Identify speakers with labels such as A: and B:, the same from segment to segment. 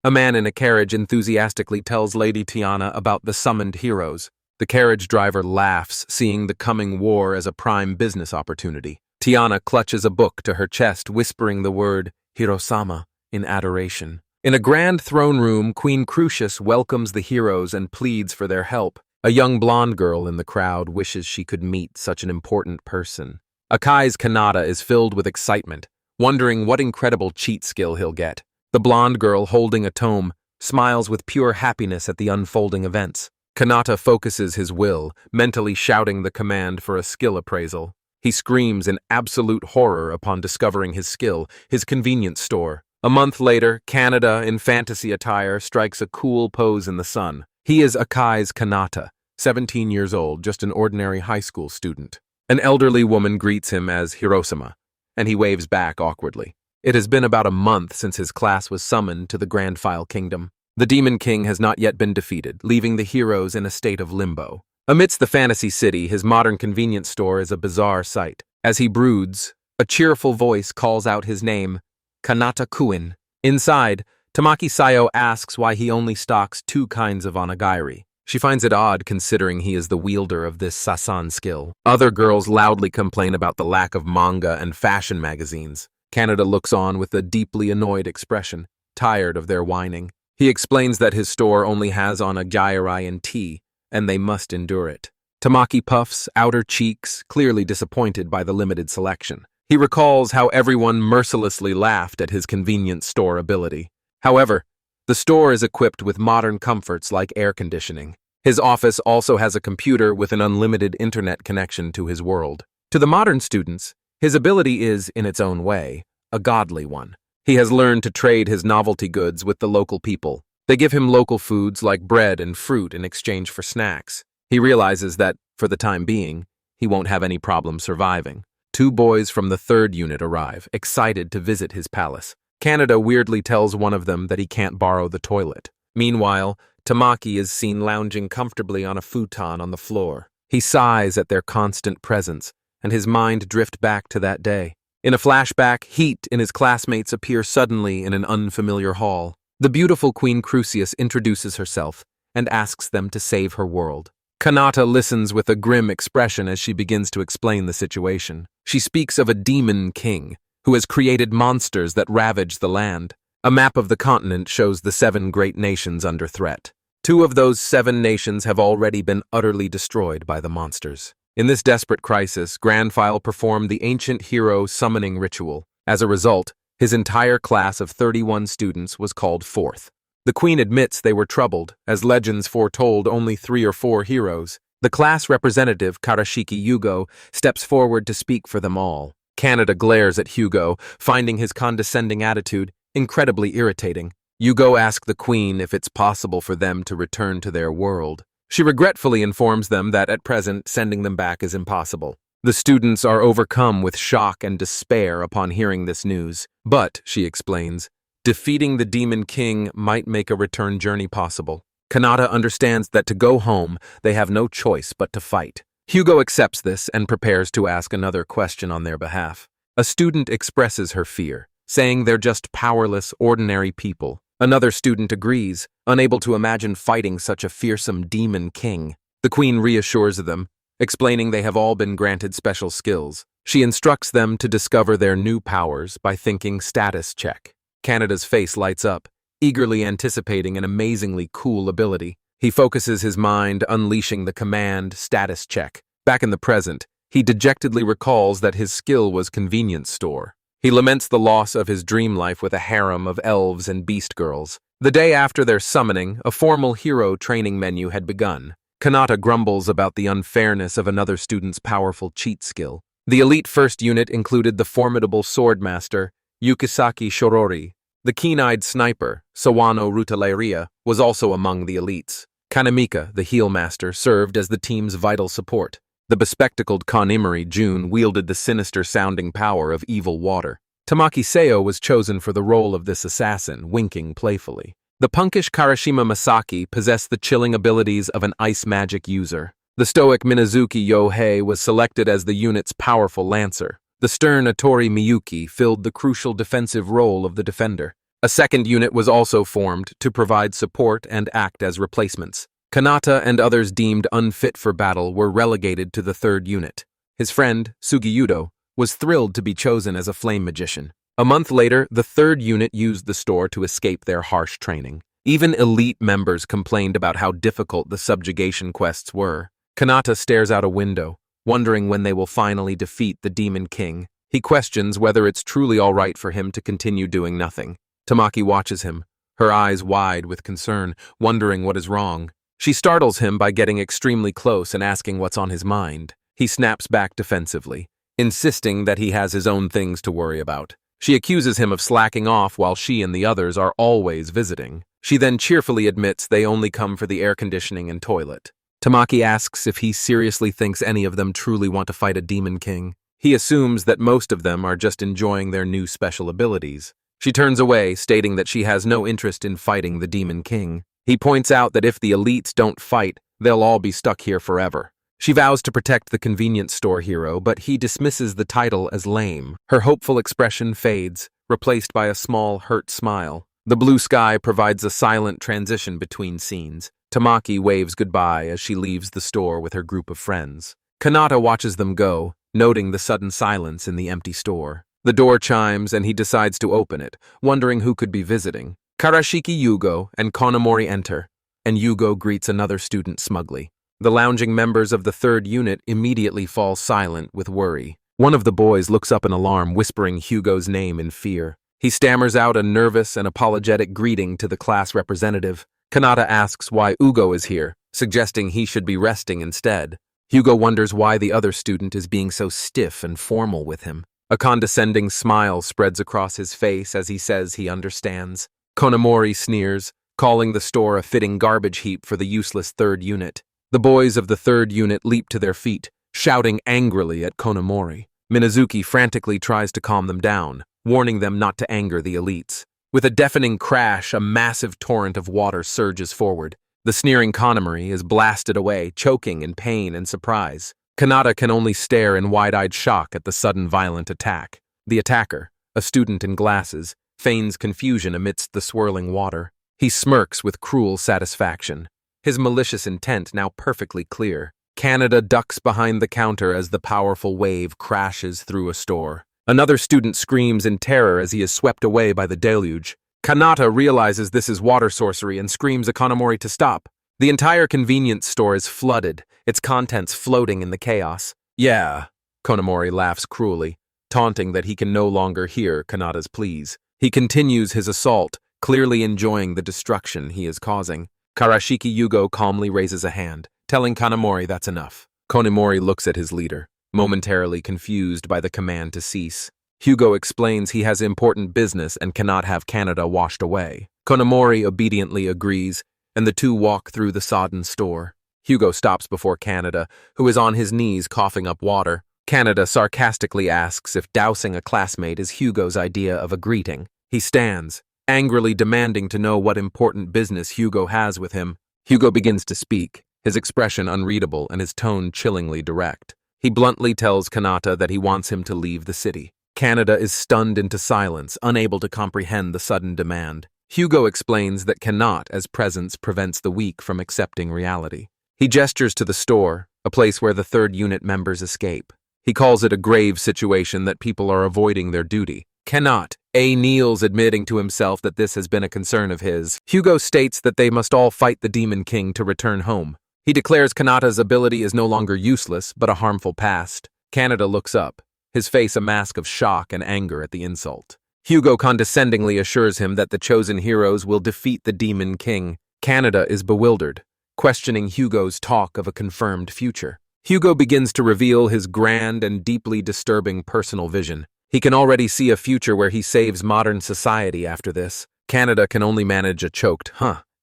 A: A man in a carriage enthusiastically tells Lady Tiana about the summoned heroes. The carriage driver laughs, seeing the coming war as a prime business opportunity. Tiana clutches a book to her chest, whispering the word Hirosama in adoration. In a grand throne room, Queen Crucius welcomes the heroes and pleads for their help. A young blonde girl in the crowd wishes she could meet such an important person. Akai's Kanata is filled with excitement, wondering what incredible cheat skill he'll get. The blonde girl, holding a tome, smiles with pure happiness at the unfolding events. Kanata focuses his will, mentally shouting the command for a skill appraisal. He screams in absolute horror upon discovering his skill, his convenience store. A month later, Canada, in fantasy attire, strikes a cool pose in the sun. He is Akai's Kanata, 17 years old, just an ordinary high school student. An elderly woman greets him as Hirosama, and he waves back awkwardly. It has been about a month since his class was summoned to the Grand File Kingdom. The Demon King has not yet been defeated, leaving the heroes in a state of limbo. Amidst the fantasy city, his modern convenience store is a bizarre sight. As he broods, a cheerful voice calls out his name, Kanata-kuin. Inside, Tamaki Sayo asks why he only stocks 2 kinds of onigiri. She finds it odd considering he is the wielder of this Sasan skill. Other girls loudly complain about the lack of manga and fashion magazines. Canada looks on with a deeply annoyed expression, tired of their whining. He explains that his store only has onigiri and tea, and they must endure it. Tamaki puffs outer cheeks, clearly disappointed by the limited selection. He recalls how everyone mercilessly laughed at his convenience store ability. However, the store is equipped with modern comforts like air conditioning. His office also has a computer with an unlimited internet connection to his world. To the modern students, his ability is, in its own way, a godly one. He has learned to trade his novelty goods with the local people. They give him local foods like bread and fruit in exchange for snacks. He realizes that, for the time being, he won't have any problem surviving. 2 boys from the 3rd unit arrive, excited to visit his palace. Canada weirdly tells one of them that he can't borrow the toilet. Meanwhile, Tamaki is seen lounging comfortably on a futon on the floor. He sighs at their constant presence, and his mind drifts back to that day. In a flashback, Heat and his classmates appear suddenly in an unfamiliar hall. The beautiful Queen Crucius introduces herself and asks them to save her world. Kanata listens with a grim expression as she begins to explain the situation. She speaks of a demon king who has created monsters that ravage the land. A map of the continent shows the 7 great nations under threat. 2 of those 7 nations have already been utterly destroyed by the monsters. In this desperate crisis, Grandfile performed the ancient hero summoning ritual. As a result, his entire class of 31 students was called forth. The queen admits they were troubled, as legends foretold only 3 or 4 heroes. The class representative, Karashiki Hugo, steps forward to speak for them all. Canada glares at Hugo, finding his condescending attitude incredibly irritating. Hugo asks the queen if it's possible for them to return to their world. She regretfully informs them that at present sending them back is impossible. The students are overcome with shock and despair upon hearing this news. But, she explains, defeating the Demon King might make a return journey possible. Kanata understands that to go home, they have no choice but to fight. Hugo accepts this and prepares to ask another question on their behalf. A student expresses her fear, saying they're just powerless, ordinary people. Another student agrees, unable to imagine fighting such a fearsome demon king. The queen reassures them, explaining they have all been granted special skills. She instructs them to discover their new powers by thinking status check. Canada's face lights up, eagerly anticipating an amazingly cool ability. He focuses his mind, unleashing the command status check. Back in the present, he dejectedly recalls that his skill was convenience store. He laments the loss of his dream life with a harem of elves and beast girls. The day after their summoning, a formal hero training menu had begun. Kanata grumbles about the unfairness of another student's powerful cheat skill. The elite 1st unit included the formidable swordmaster, Yukisaki Shorori. The keen-eyed sniper, Sawano Rutaleria, was also among the elites. Kanamika, the heel master, served as the team's vital support. The bespectacled Kanimori Jun wielded the sinister-sounding power of evil water. Tamaki Seo was chosen for the role of this assassin, winking playfully. The punkish Karashima Masaki possessed the chilling abilities of an ice magic user. The stoic Minazuki Yohei was selected as the unit's powerful lancer. The stern Atori Miyuki filled the crucial defensive role of the defender. A second unit was also formed to provide support and act as replacements. Kanata and others deemed unfit for battle were relegated to the third unit. His friend, Sugiyudo, was thrilled to be chosen as a flame magician. A month later, the third unit used the store to escape their harsh training. Even elite members complained about how difficult the subjugation quests were. Kanata stares out a window, wondering when they will finally defeat the Demon King. He questions whether it's truly all right for him to continue doing nothing. Tamaki watches him, her eyes wide with concern, wondering what is wrong. She startles him by getting extremely close and asking what's on his mind. He snaps back defensively, insisting that he has his own things to worry about. She accuses him of slacking off while she and the others are always visiting. She then cheerfully admits they only come for the air conditioning and toilet. Tamaki asks if he seriously thinks any of them truly want to fight a Demon King. He assumes that most of them are just enjoying their new special abilities. She turns away, stating that she has no interest in fighting the Demon King. He points out that if the elites don't fight, they'll all be stuck here forever. She vows to protect the convenience store hero, but he dismisses the title as lame. Her hopeful expression fades, replaced by a small, hurt smile. The blue sky provides a silent transition between scenes. Tamaki waves goodbye as she leaves the store with her group of friends. Kanata watches them go, noting the sudden silence in the empty store. The door chimes and he decides to open it, wondering who could be visiting. Karashiki Hugo and Konomori enter, and Hugo greets another student smugly. The lounging members of the third unit immediately fall silent with worry. One of the boys looks up in alarm, whispering Hugo's name in fear. He stammers out a nervous and apologetic greeting to the class representative. Kanata asks why Hugo is here, suggesting he should be resting instead. Hugo wonders why the other student is being so stiff and formal with him. A condescending smile spreads across his face as he says he understands. Konomori sneers, calling the store a fitting garbage heap for the useless third unit. The boys of the third unit leap to their feet, shouting angrily at Konomori. Minazuki frantically tries to calm them down, warning them not to anger the elites. With a deafening crash, a massive torrent of water surges forward. The sneering Konomori is blasted away, choking in pain and surprise. Kanata can only stare in wide-eyed shock at the sudden violent attack. The attacker, a student in glasses, feigns confusion amidst the swirling water. He smirks with cruel satisfaction, his malicious intent now perfectly clear. Kanata ducks behind the counter as the powerful wave crashes through a store. Another student screams in terror as he is swept away by the deluge. Kanata realizes this is water sorcery and screams at Konomori to stop. The entire convenience store is flooded, its contents floating in the chaos. Yeah, Konomori laughs cruelly, taunting that he can no longer hear Kanata's pleas. He continues his assault, clearly enjoying the destruction he is causing. Karashiki Hugo calmly raises a hand, telling Konomori that's enough. Konomori looks at his leader, momentarily confused by the command to cease. Hugo explains he has important business and cannot have Kanata washed away. Konomori obediently agrees, and the two walk through the sodden store. Hugo stops before Kanata, who is on his knees coughing up water. Kanata sarcastically asks if dousing a classmate is Hugo's idea of a greeting. He stands, angrily demanding to know what important business Hugo has with him. Hugo begins to speak, his expression unreadable and his tone chillingly direct. He bluntly tells Kanata that he wants him to leave the city. Kanata is stunned into silence, unable to comprehend the sudden demand. Hugo explains that cannot, as presence prevents the weak from accepting reality. He gestures to the store, a place where the third unit members escape. He calls it a grave situation that people are avoiding their duty. Cannot. A kneels, admitting to himself that this has been a concern of his. Hugo states that they must all fight the Demon King to return home. He declares Kanata's ability is no longer useless, but a harmful past. Kanata looks up, his face a mask of shock and anger at the insult. Hugo condescendingly assures him that the chosen heroes will defeat the Demon King. Kanata is bewildered, questioning Hugo's talk of a confirmed future. Hugo begins to reveal his grand and deeply disturbing personal vision. He can already see a future where he saves modern society after this. Kanata can only manage a choked,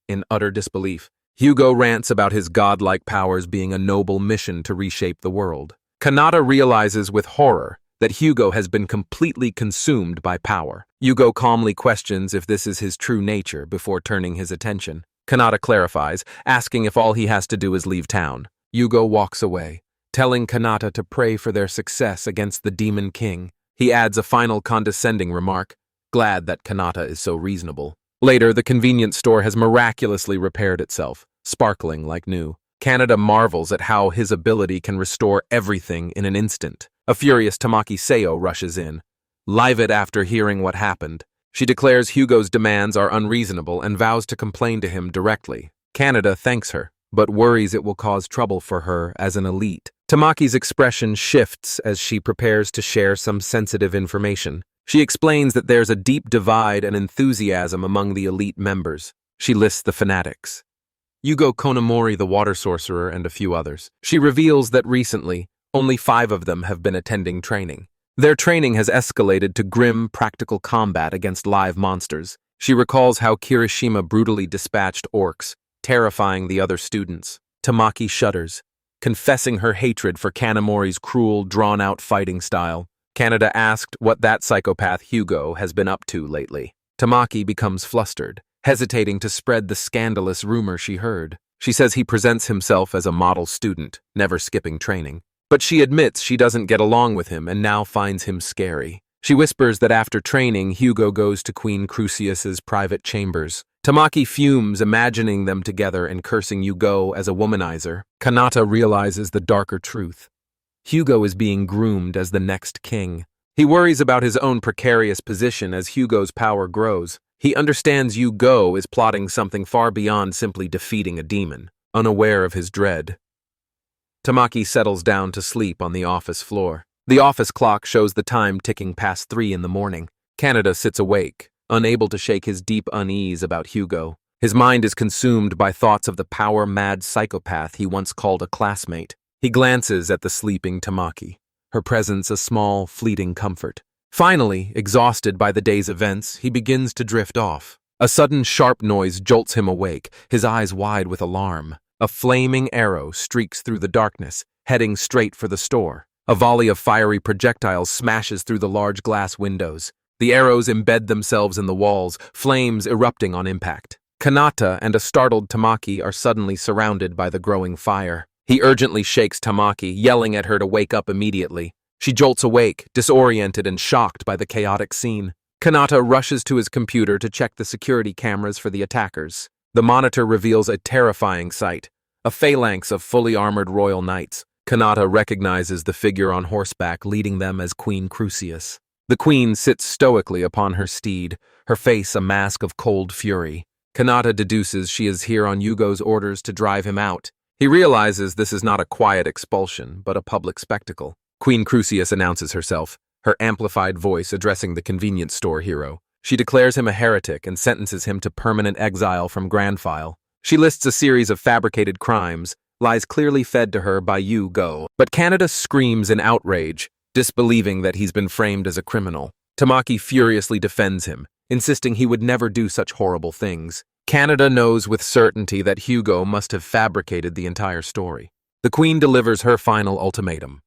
A: in utter disbelief. Hugo rants about his godlike powers being a noble mission to reshape the world. Kanata realizes with horror that Hugo has been completely consumed by power. Hugo calmly questions if this is his true nature before turning his attention. Kanata clarifies, asking if all he has to do is leave town. Hugo walks away, telling Kanata to pray for their success against the Demon King. He adds a final condescending remark, glad that Kanata is so reasonable. Later, the convenience store has miraculously repaired itself, sparkling like new. Kanata marvels at how his ability can restore everything in an instant. A furious Tamaki Seo rushes in, livid after hearing what happened. She declares Hugo's demands are unreasonable and vows to complain to him directly. Kanata thanks her, but worries it will cause trouble for her as an elite. Tamaki's expression shifts as she prepares to share some sensitive information. She explains that there's a deep divide and enthusiasm among the elite members. She lists the fanatics: Hugo Konomori, the water sorcerer, and a few others. She reveals that recently, only 5 of them have been attending training. Their training has escalated to grim, practical combat against live monsters. She recalls how Kirishima brutally dispatched orcs, terrifying the other students. Tamaki shudders, confessing her hatred for Kanomori's cruel, drawn-out fighting style. Kanata asked what that psychopath Hugo has been up to lately. Tamaki becomes flustered, hesitating to spread the scandalous rumor she heard. She says he presents himself as a model student, never skipping training. But she admits she doesn't get along with him and now finds him scary. She whispers that after training, Hugo goes to Queen Crucius's private chambers. Tamaki fumes, imagining them together and cursing Hugo as a womanizer. Kanata realizes the darker truth. Hugo is being groomed as the next king. He worries about his own precarious position as Hugo's power grows. He understands Hugo is plotting something far beyond simply defeating a demon, unaware of his dread. Tamaki settles down to sleep on the office floor. The office clock shows the time ticking past 3 in the morning. Kanata sits awake, unable to shake his deep unease about Hugo. His mind is consumed by thoughts of the power-mad psychopath he once called a classmate. He glances at the sleeping Tamaki, her presence a small, fleeting comfort. Finally, exhausted by the day's events, he begins to drift off. A sudden sharp noise jolts him awake, his eyes wide with alarm. A flaming arrow streaks through the darkness, heading straight for the store. A volley of fiery projectiles smashes through the large glass windows. The arrows embed themselves in the walls, flames erupting on impact. Kanata and a startled Tamaki are suddenly surrounded by the growing fire. He urgently shakes Tamaki, yelling at her to wake up immediately. She jolts awake, disoriented and shocked by the chaotic scene. Kanata rushes to his computer to check the security cameras for the attackers. The monitor reveals a terrifying sight, a phalanx of fully armored royal knights. Kanata recognizes the figure on horseback leading them as Queen Crucius. The queen sits stoically upon her steed, her face a mask of cold fury. Kanata deduces she is here on Hugo's orders to drive him out. He realizes this is not a quiet expulsion, but a public spectacle. Queen Crucius announces herself, her amplified voice addressing the convenience store hero. She declares him a heretic and sentences him to permanent exile from Grand File. She lists a series of fabricated crimes, lies clearly fed to her by Hugo. But Kanata screams in outrage, disbelieving that he's been framed as a criminal. Tamaki furiously defends him, insisting he would never do such horrible things. Kanata knows with certainty that Hugo must have fabricated the entire story. The queen delivers her final ultimatum: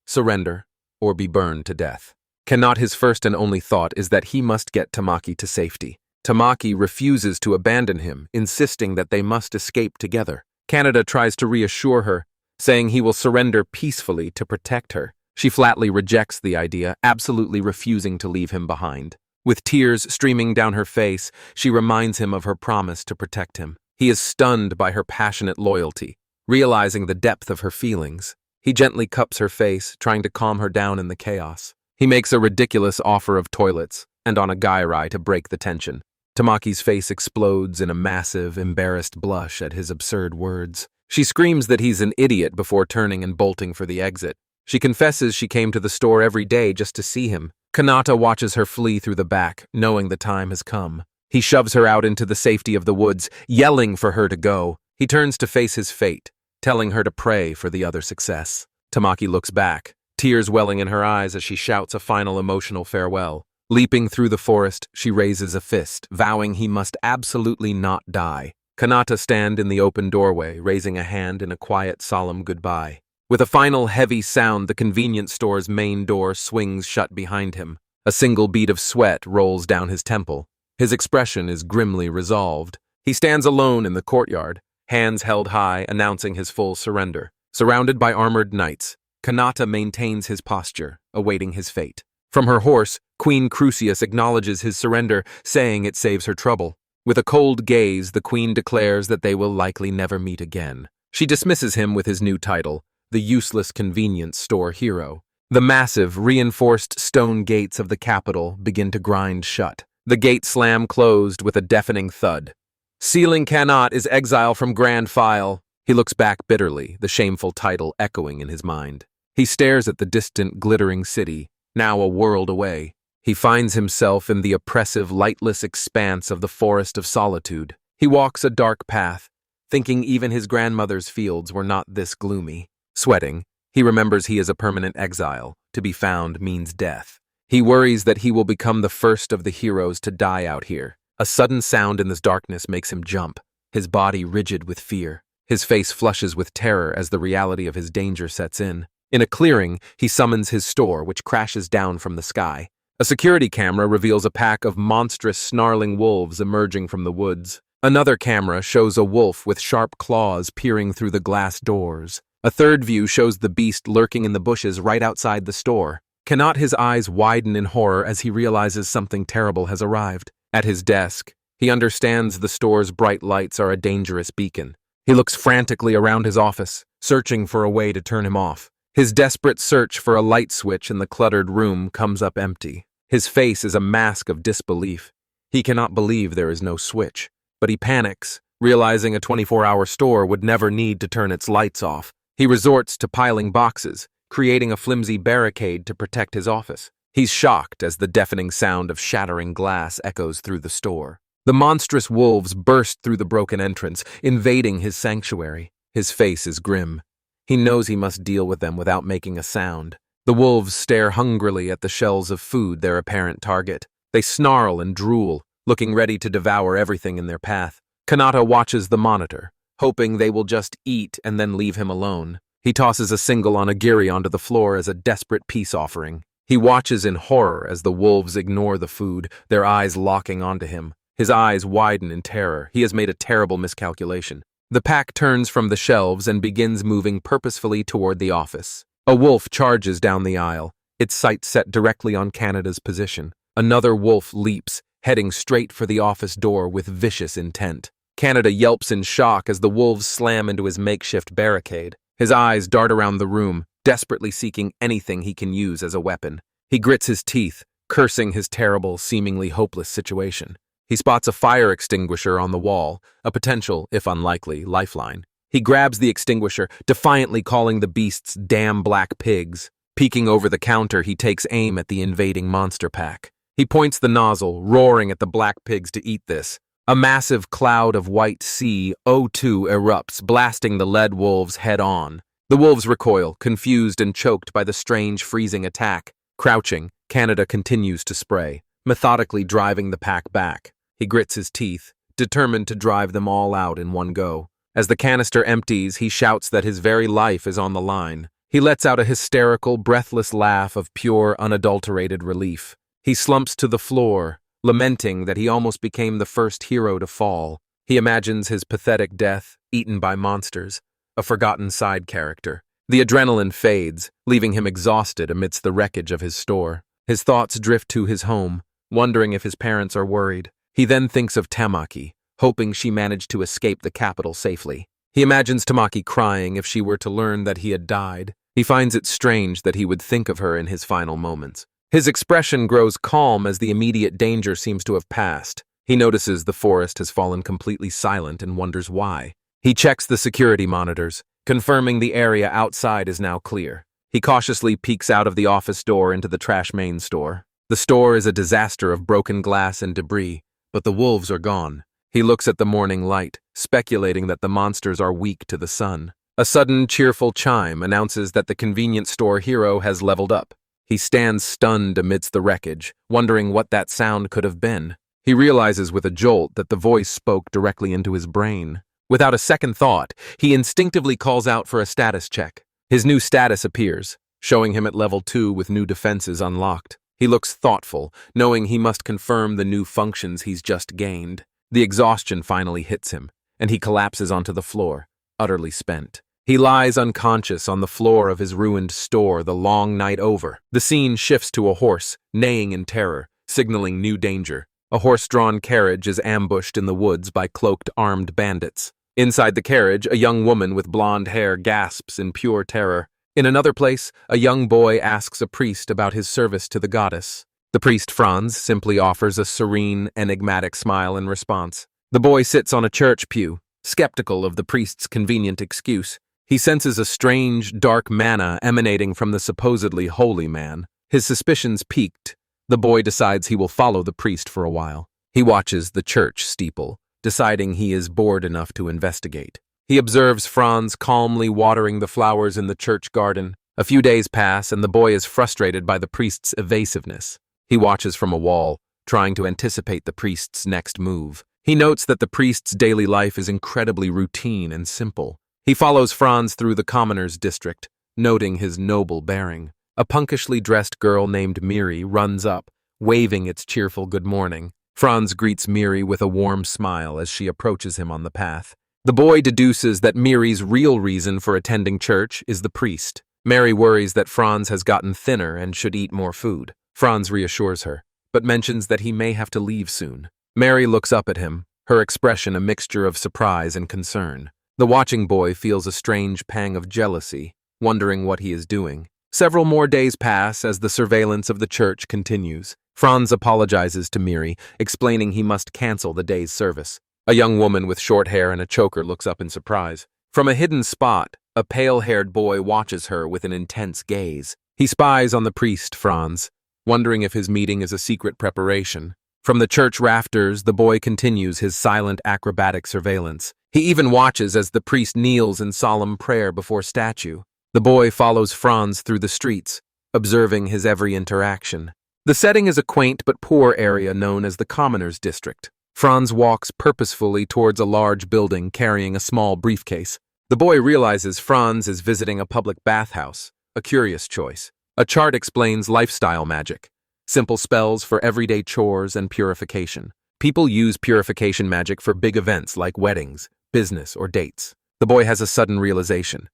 A: surrender or be burned to death. Cannot his first and only thought is that he must get Tamaki to safety. Tamaki refuses to abandon him, insisting that they must escape together. Kanata tries to reassure her, saying he will surrender peacefully to protect her. She flatly rejects the idea, absolutely refusing to leave him behind. With tears streaming down her face, she reminds him of her promise to protect him. He is stunned by her passionate loyalty, realizing the depth of her feelings. He gently cups her face, trying to calm her down in the chaos. He makes a ridiculous offer of toilets and on a gairai to break the tension. Tamaki's face explodes in a massive, embarrassed blush at his absurd words. She screams that he's an idiot before turning and bolting for the exit. She confesses she came to the store every day just to see him. Kanata watches her flee through the back, knowing the time has come. He shoves her out into the safety of the woods, yelling for her to go. He turns to face his fate, telling her to pray for the other success. Tamaki looks back, tears welling in her eyes as she shouts a final emotional farewell. Leaping through the forest, she raises a fist, vowing he must absolutely not die. Kanata stands in the open doorway, raising a hand in a quiet, solemn goodbye. With a final heavy sound, the convenience store's main door swings shut behind him. A single bead of sweat rolls down his temple. His expression is grimly resolved. He stands alone in the courtyard, hands held high, announcing his full surrender. Surrounded by armored knights, Kanata maintains his posture, awaiting his fate. From her horse, Queen Crucius acknowledges his surrender, saying it saves her trouble. With a cold gaze, the queen declares that they will likely never meet again. She dismisses him with his new title, the useless convenience store hero. The massive, reinforced stone gates of the capital begin to grind shut. The gates slam closed with a deafening thud. Sealing cannot is Exile from Grand File. He looks back bitterly, the shameful title echoing in his mind. He stares at the distant, glittering city, now a world away. He finds himself in the oppressive, lightless expanse of the Forest of Solitude. He walks a dark path, thinking even his grandmother's fields were not this gloomy. Sweating, he remembers he is a permanent exile. To be found means death. He worries that he will become the first of the heroes to die out here. A sudden sound in this darkness makes him jump, his body rigid with fear. His face flushes with terror as the reality of his danger sets in. In a clearing, he summons his store, which crashes down from the sky. A security camera reveals a pack of monstrous, snarling wolves emerging from the woods. Another camera shows a wolf with sharp claws peering through the glass doors. A third view shows the beast lurking in the bushes right outside the store. Cannot his eyes widen in horror as he realizes something terrible has arrived? At his desk, he understands the store's bright lights are a dangerous beacon. He looks frantically around his office, searching for a way to turn him off. His desperate search for a light switch in the cluttered room comes up empty. His face is a mask of disbelief. He cannot believe there is no switch. But he panics, realizing a 24-hour store would never need to turn its lights off. He resorts to piling boxes, creating a flimsy barricade to protect his office. He's shocked as the deafening sound of shattering glass echoes through the store. The monstrous wolves burst through the broken entrance, invading his sanctuary. His face is grim. He knows he must deal with them without making a sound. The wolves stare hungrily at the shells of food, their apparent target. They snarl and drool, looking ready to devour everything in their path. Kanata watches the monitor, hoping they will just eat and then leave him alone. He tosses a single onigiri onto the floor as a desperate peace offering. He watches in horror as the wolves ignore the food, their eyes locking onto him. His eyes widen in terror. He has made a terrible miscalculation. The pack turns from the shelves and begins moving purposefully toward the office. A wolf charges down the aisle, its sights set directly on Canada's position. Another wolf leaps, heading straight for the office door with vicious intent. Canada yelps in shock as the wolves slam into his makeshift barricade. His eyes dart around the room, desperately seeking anything he can use as a weapon. He grits his teeth, cursing his terrible, seemingly hopeless situation. He spots a fire extinguisher on the wall, a potential, if unlikely, lifeline. He grabs the extinguisher, defiantly calling the beasts damn black pigs. Peeking over the counter, he takes aim at the invading monster pack. He points the nozzle, roaring at the black pigs to eat this. A massive cloud of white CO2 erupts, blasting the lead wolves head-on. The wolves recoil, confused and choked by the strange, freezing attack. Crouching, Canada continues to spray, methodically driving the pack back. He grits his teeth, determined to drive them all out in one go. As the canister empties, he shouts that his very life is on the line. He lets out a hysterical, breathless laugh of pure, unadulterated relief. He slumps to the floor, lamenting that he almost became the first hero to fall. He imagines his pathetic death, eaten by monsters, a forgotten side character. The adrenaline fades, leaving him exhausted amidst the wreckage of his store. His thoughts drift to his home, wondering if his parents are worried. He then thinks of Tamaki, hoping she managed to escape the capital safely. He imagines Tamaki crying if she were to learn that he had died. He finds it strange that he would think of her in his final moments. His expression grows calm as the immediate danger seems to have passed. He notices the forest has fallen completely silent and wonders why. He checks the security monitors, confirming the area outside is now clear. He cautiously peeks out of the office door into the trash main store. The store is a disaster of broken glass and debris, but the wolves are gone. He looks at the morning light, speculating that the monsters are weak to the sun. A sudden, cheerful chime announces that the convenience store hero has leveled up. He stands stunned amidst the wreckage, wondering what that sound could have been. He realizes with a jolt that the voice spoke directly into his brain. Without a second thought, he instinctively calls out for a status check. His new status appears, showing him at level 2 with new defenses unlocked. He looks thoughtful, knowing he must confirm the new functions he's just gained. The exhaustion finally hits him, and he collapses onto the floor, utterly spent. He lies unconscious on the floor of his ruined store the long night over. The scene shifts to a horse, neighing in terror, signaling new danger. A horse-drawn carriage is ambushed in the woods by cloaked, armed bandits. Inside the carriage, a young woman with blonde hair gasps in pure terror. In another place, a young boy asks a priest about his service to the goddess. The priest Franz simply offers a serene, enigmatic smile in response. The boy sits on a church pew, skeptical of the priest's convenient excuse. He senses a strange, dark mana emanating from the supposedly holy man. His suspicions piqued. The boy decides he will follow the priest for a while. He watches the church steeple, deciding he is bored enough to investigate. He observes Franz calmly watering the flowers in the church garden. A few days pass, and the boy is frustrated by the priest's evasiveness. He watches from a wall, trying to anticipate the priest's next move. He notes that the priest's daily life is incredibly routine and simple. He follows Franz through the commoner's district, noting his noble bearing. A punkishly dressed girl named Miri runs up, waving its cheerful good morning. Franz greets Miri with a warm smile as she approaches him on the path. The boy deduces that Miri's real reason for attending church is the priest. Mary worries that Franz has gotten thinner and should eat more food. Franz reassures her, but mentions that he may have to leave soon. Mary looks up at him, her expression a mixture of surprise and concern. The watching boy feels a strange pang of jealousy, wondering what he is doing. Several more days pass as the surveillance of the church continues. Franz apologizes to Miri, explaining he must cancel the day's service. A young woman with short hair and a choker looks up in surprise. From a hidden spot, a pale-haired boy watches her with an intense gaze. He spies on the priest, Franz, wondering if his meeting is a secret preparation. From the church rafters, the boy continues his silent acrobatic surveillance. He even watches as the priest kneels in solemn prayer before statue. The boy follows Franz through the streets, observing his every interaction. The setting is a quaint but poor area known as the Commoner's District. Franz walks purposefully towards a large building carrying a small briefcase. The boy realizes Franz is visiting a public bathhouse, a curious choice. A chart explains lifestyle magic, simple spells for everyday chores and purification. People use purification magic for big events like weddings, business, or dates. The boy has a sudden realization.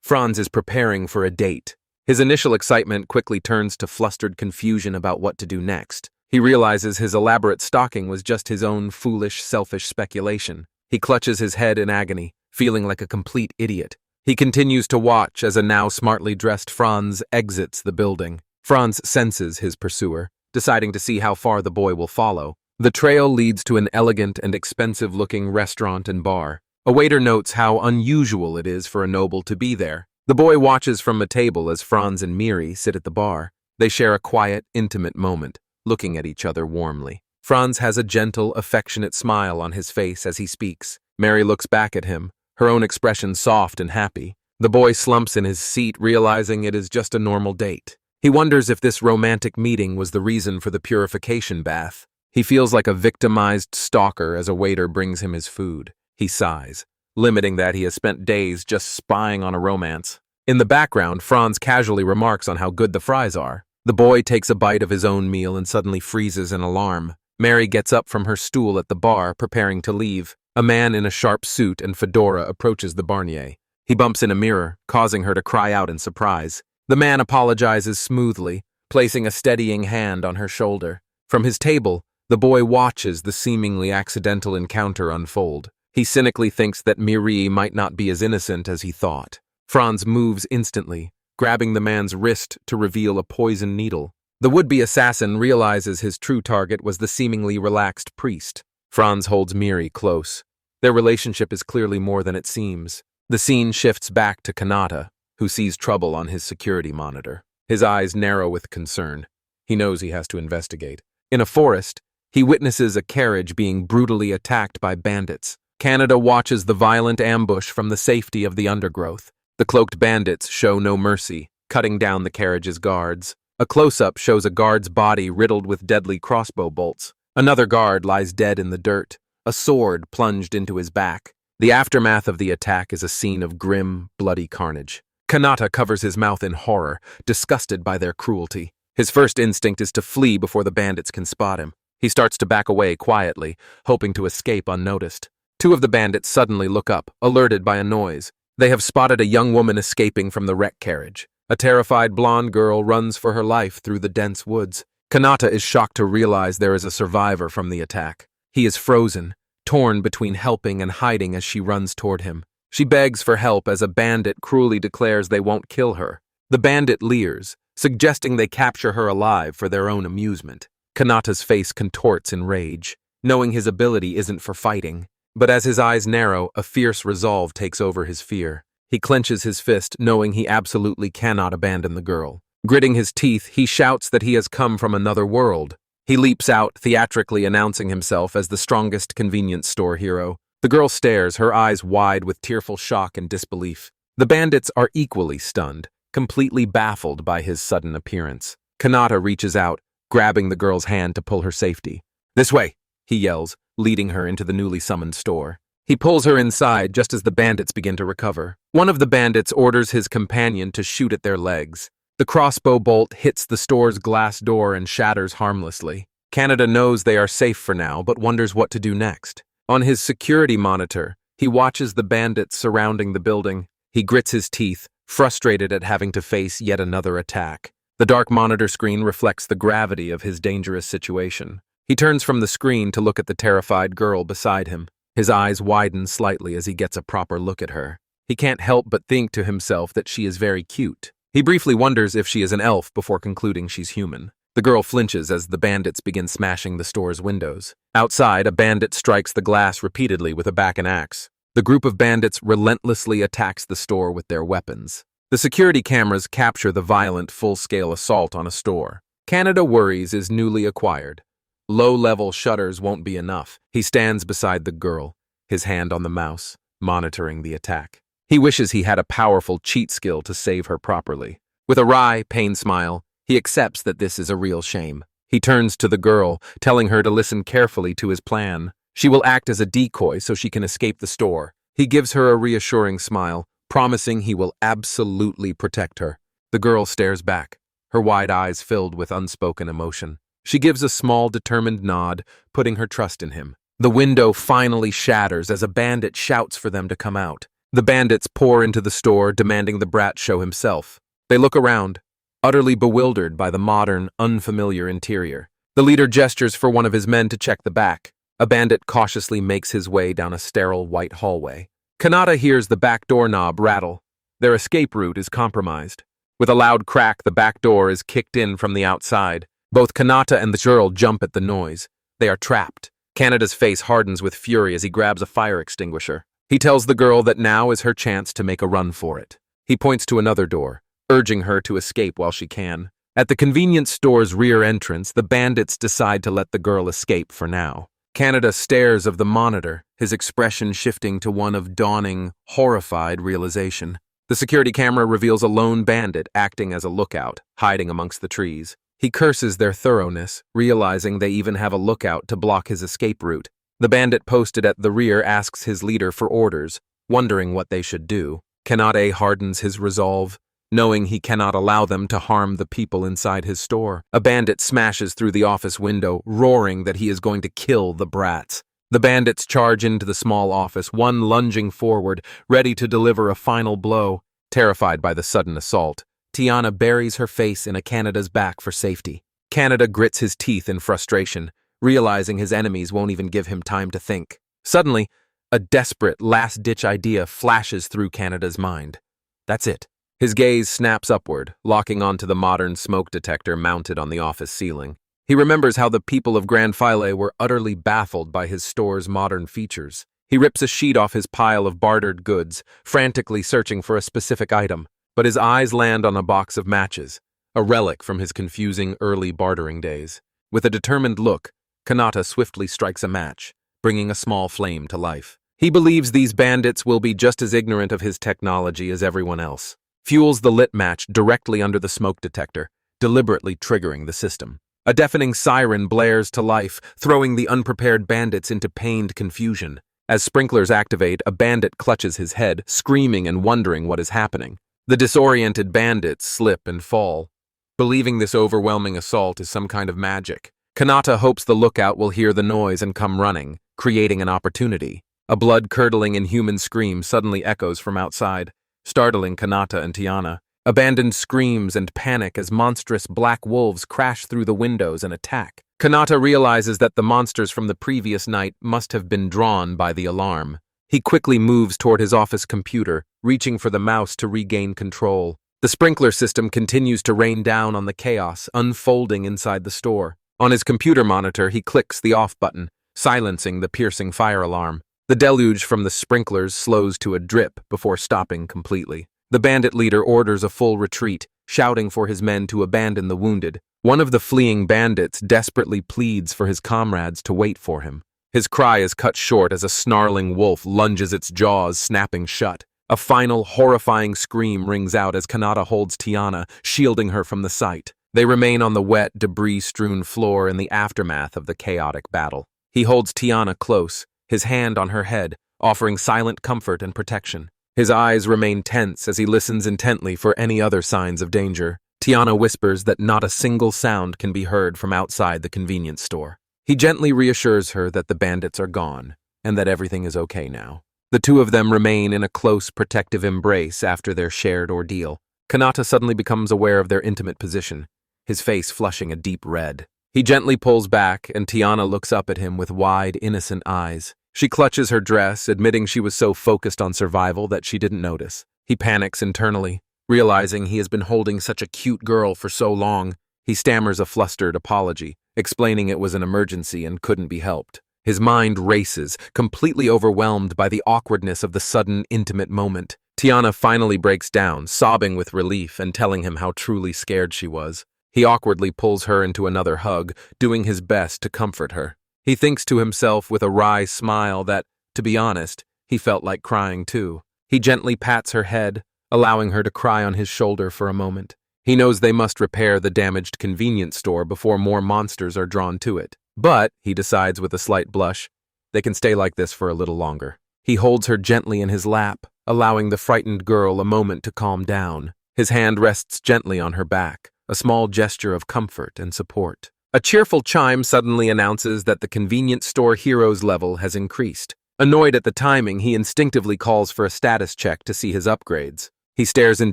A: Franz is preparing for a date. His initial excitement quickly turns to flustered confusion about what to do next. He realizes his elaborate stalking was just his own foolish, selfish speculation. He clutches his head in agony, feeling like a complete idiot. He continues to watch as a now smartly dressed Franz exits the building. Franz senses his pursuer, deciding to see how far the boy will follow. The trail leads to an elegant and expensive-looking restaurant and bar. A waiter notes how unusual it is for a noble to be there. The boy watches from a table as Franz and Miri sit at the bar. They share a quiet, intimate moment, looking at each other warmly. Franz has a gentle, affectionate smile on his face as he speaks. Mary looks back at him, her own expression soft and happy. The boy slumps in his seat, realizing it is just a normal date. He wonders if this romantic meeting was the reason for the purification bath. He feels like a victimized stalker as a waiter brings him his food. He sighs, limiting that he has spent days just spying on a romance. In the background, Franz casually remarks on how good the fries are. The boy takes a bite of his own meal and suddenly freezes in alarm. Mary gets up from her stool at the bar, preparing to leave. A man in a sharp suit and fedora approaches the barnier. He bumps in a mirror, causing her to cry out in surprise. The man apologizes smoothly, placing a steadying hand on her shoulder. From his table, the boy watches the seemingly accidental encounter unfold. He cynically thinks that Miri might not be as innocent as he thought. Franz moves instantly, grabbing the man's wrist to reveal a poison needle. The would-be assassin realizes his true target was the seemingly relaxed priest. Franz holds Miri close. Their relationship is clearly more than it seems. The scene shifts back to Kanata, who sees trouble on his security monitor. His eyes narrow with concern. He knows he has to investigate. In a forest, he witnesses a carriage being brutally attacked by bandits. Kanata watches the violent ambush from the safety of the undergrowth. The cloaked bandits show no mercy, cutting down the carriage's guards. A close-up shows a guard's body riddled with deadly crossbow bolts. Another guard lies dead in the dirt, a sword plunged into his back. The aftermath of the attack is a scene of grim, bloody carnage. Kanata covers his mouth in horror, disgusted by their cruelty. His first instinct is to flee before the bandits can spot him. He starts to back away quietly, hoping to escape unnoticed. Two of the bandits suddenly look up, alerted by a noise. They have spotted a young woman escaping from the wreck carriage. A terrified blonde girl runs for her life through the dense woods. Kanata is shocked to realize there is a survivor from the attack. He is frozen, torn between helping and hiding as she runs toward him. She begs for help as a bandit cruelly declares they won't kill her. The bandit leers, suggesting they capture her alive for their own amusement. Kanata's face contorts in rage, knowing his ability isn't for fighting. But as his eyes narrow, a fierce resolve takes over his fear. He clenches his fist, knowing he absolutely cannot abandon the girl. Gritting his teeth, he shouts that he has come from another world. He leaps out, theatrically announcing himself as the strongest convenience store hero. The girl stares, her eyes wide with tearful shock and disbelief. The bandits are equally stunned, completely baffled by his sudden appearance. Kanata reaches out, grabbing the girl's hand to pull her safety. "This way," he yells, leading her into the newly summoned store. He pulls her inside just as the bandits begin to recover. One of the bandits orders his companion to shoot at their legs. The crossbow bolt hits the store's glass door and shatters harmlessly. Canada knows they are safe for now, but wonders what to do next. On his security monitor, he watches the bandits surrounding the building. He grits his teeth, frustrated at having to face yet another attack. The dark monitor screen reflects the gravity of his dangerous situation. He turns from the screen to look at the terrified girl beside him. His eyes widen slightly as he gets a proper look at her. He can't help but think to himself that she is very cute. He briefly wonders if she is an elf before concluding she's human. The girl flinches as the bandits begin smashing the store's windows. Outside, a bandit strikes the glass repeatedly with a back and axe. The group of bandits relentlessly attacks the store with their weapons. The security cameras capture the violent, full-scale assault on a store. Canada worries is newly acquired. Low-level shutters won't be enough. He stands beside the girl, his hand on the mouse, monitoring the attack. He wishes he had a powerful cheat skill to save her properly. With a wry, pained smile, he accepts that this is a real shame. He turns to the girl, telling her to listen carefully to his plan. She will act as a decoy so she can escape the store. He gives her a reassuring smile, promising he will absolutely protect her. The girl stares back, her wide eyes filled with unspoken emotion. She gives a small, determined nod, putting her trust in him. The window finally shatters as a bandit shouts for them to come out. The bandits pour into the store, demanding the brat show himself. They look around, utterly bewildered by the modern, unfamiliar interior. The leader gestures for one of his men to check the back. A bandit cautiously makes his way down a sterile white hallway. Kanata hears the back door knob rattle. Their escape route is compromised. With a loud crack, the back door is kicked in from the outside. Both Kanata and the girl jump at the noise. They are trapped. Kanada's face hardens with fury as he grabs a fire extinguisher. He tells the girl that now is her chance to make a run for it. He points to another door, urging her to escape while she can. At the convenience store's rear entrance, the bandits decide to let the girl escape for now. Canada stares of the monitor, his expression shifting to one of dawning, horrified realization. The security camera reveals a lone bandit acting as a lookout, hiding amongst the trees. He curses their thoroughness, realizing they even have a lookout to block his escape route. The bandit posted at the rear asks his leader for orders, wondering what they should do. Kanade hardens his resolve, knowing he cannot allow them to harm the people inside his store. A bandit smashes through the office window, roaring that he is going to kill the brats. The bandits charge into the small office, one lunging forward, ready to deliver a final blow. Terrified by the sudden assault, Tiana buries her face in a Canada's back for safety. Canada grits his teeth in frustration, realizing his enemies won't even give him time to think. Suddenly, a desperate, last-ditch idea flashes through Canada's mind. That's it. His gaze snaps upward, locking onto the modern smoke detector mounted on the office ceiling. He remembers how the people of Grand File were utterly baffled by his store's modern features. He rips a sheet off his pile of bartered goods, frantically searching for a specific item. But his eyes land on a box of matches, a relic from his confusing early bartering days. With a determined look, Kanata swiftly strikes a match, bringing a small flame to life. He believes these bandits will be just as ignorant of his technology as everyone else. Fuels the lit match directly under the smoke detector, deliberately triggering the system. A deafening siren blares to life, throwing the unprepared bandits into pained confusion. As sprinklers activate, a bandit clutches his head, screaming and wondering what is happening. The disoriented bandits slip and fall, believing this overwhelming assault is some kind of magic. Kanata hopes the lookout will hear the noise and come running, creating an opportunity. A blood-curdling inhuman scream suddenly echoes from outside, startling Kanata and Tiana. Abandoned screams and panic as monstrous black wolves crash through the windows and attack. Kanata realizes that the monsters from the previous night must have been drawn by the alarm. He quickly moves toward his office computer, reaching for the mouse to regain control. The sprinkler system continues to rain down on the chaos unfolding inside the store. On his computer monitor, he clicks the off button, silencing the piercing fire alarm. The deluge from the sprinklers slows to a drip before stopping completely. The bandit leader orders a full retreat, shouting for his men to abandon the wounded. One of the fleeing bandits desperately pleads for his comrades to wait for him. His cry is cut short as a snarling wolf lunges its jaws, snapping shut. A final, horrifying scream rings out as Kanata holds Tiana, shielding her from the sight. They remain on the wet, debris-strewn floor in the aftermath of the chaotic battle. He holds Tiana close, his hand on her head, offering silent comfort and protection. His eyes remain tense as he listens intently for any other signs of danger. Tiana whispers that not a single sound can be heard from outside the convenience store. He gently reassures her that the bandits are gone, and that everything is okay now. The two of them remain in a close, protective embrace after their shared ordeal. Kanata suddenly becomes aware of their intimate position, his face flushing a deep red. He gently pulls back, and Tiana looks up at him with wide, innocent eyes. She clutches her dress, admitting she was so focused on survival that she didn't notice. He panics internally, realizing he has been holding such a cute girl for so long. He stammers a flustered apology, explaining it was an emergency and couldn't be helped. His mind races, completely overwhelmed by the awkwardness of the sudden, intimate moment. Tiana finally breaks down, sobbing with relief and telling him how truly scared she was. He awkwardly pulls her into another hug, doing his best to comfort her. He thinks to himself with a wry smile that, to be honest, he felt like crying too. He gently pats her head, allowing her to cry on his shoulder for a moment. He knows they must repair the damaged convenience store before more monsters are drawn to it. But, he decides with a slight blush, they can stay like this for a little longer. He holds her gently in his lap, allowing the frightened girl a moment to calm down. His hand rests gently on her back, a small gesture of comfort and support. A cheerful chime suddenly announces that the convenience store hero's level has increased. Annoyed at the timing, he instinctively calls for a status check to see his upgrades. He stares in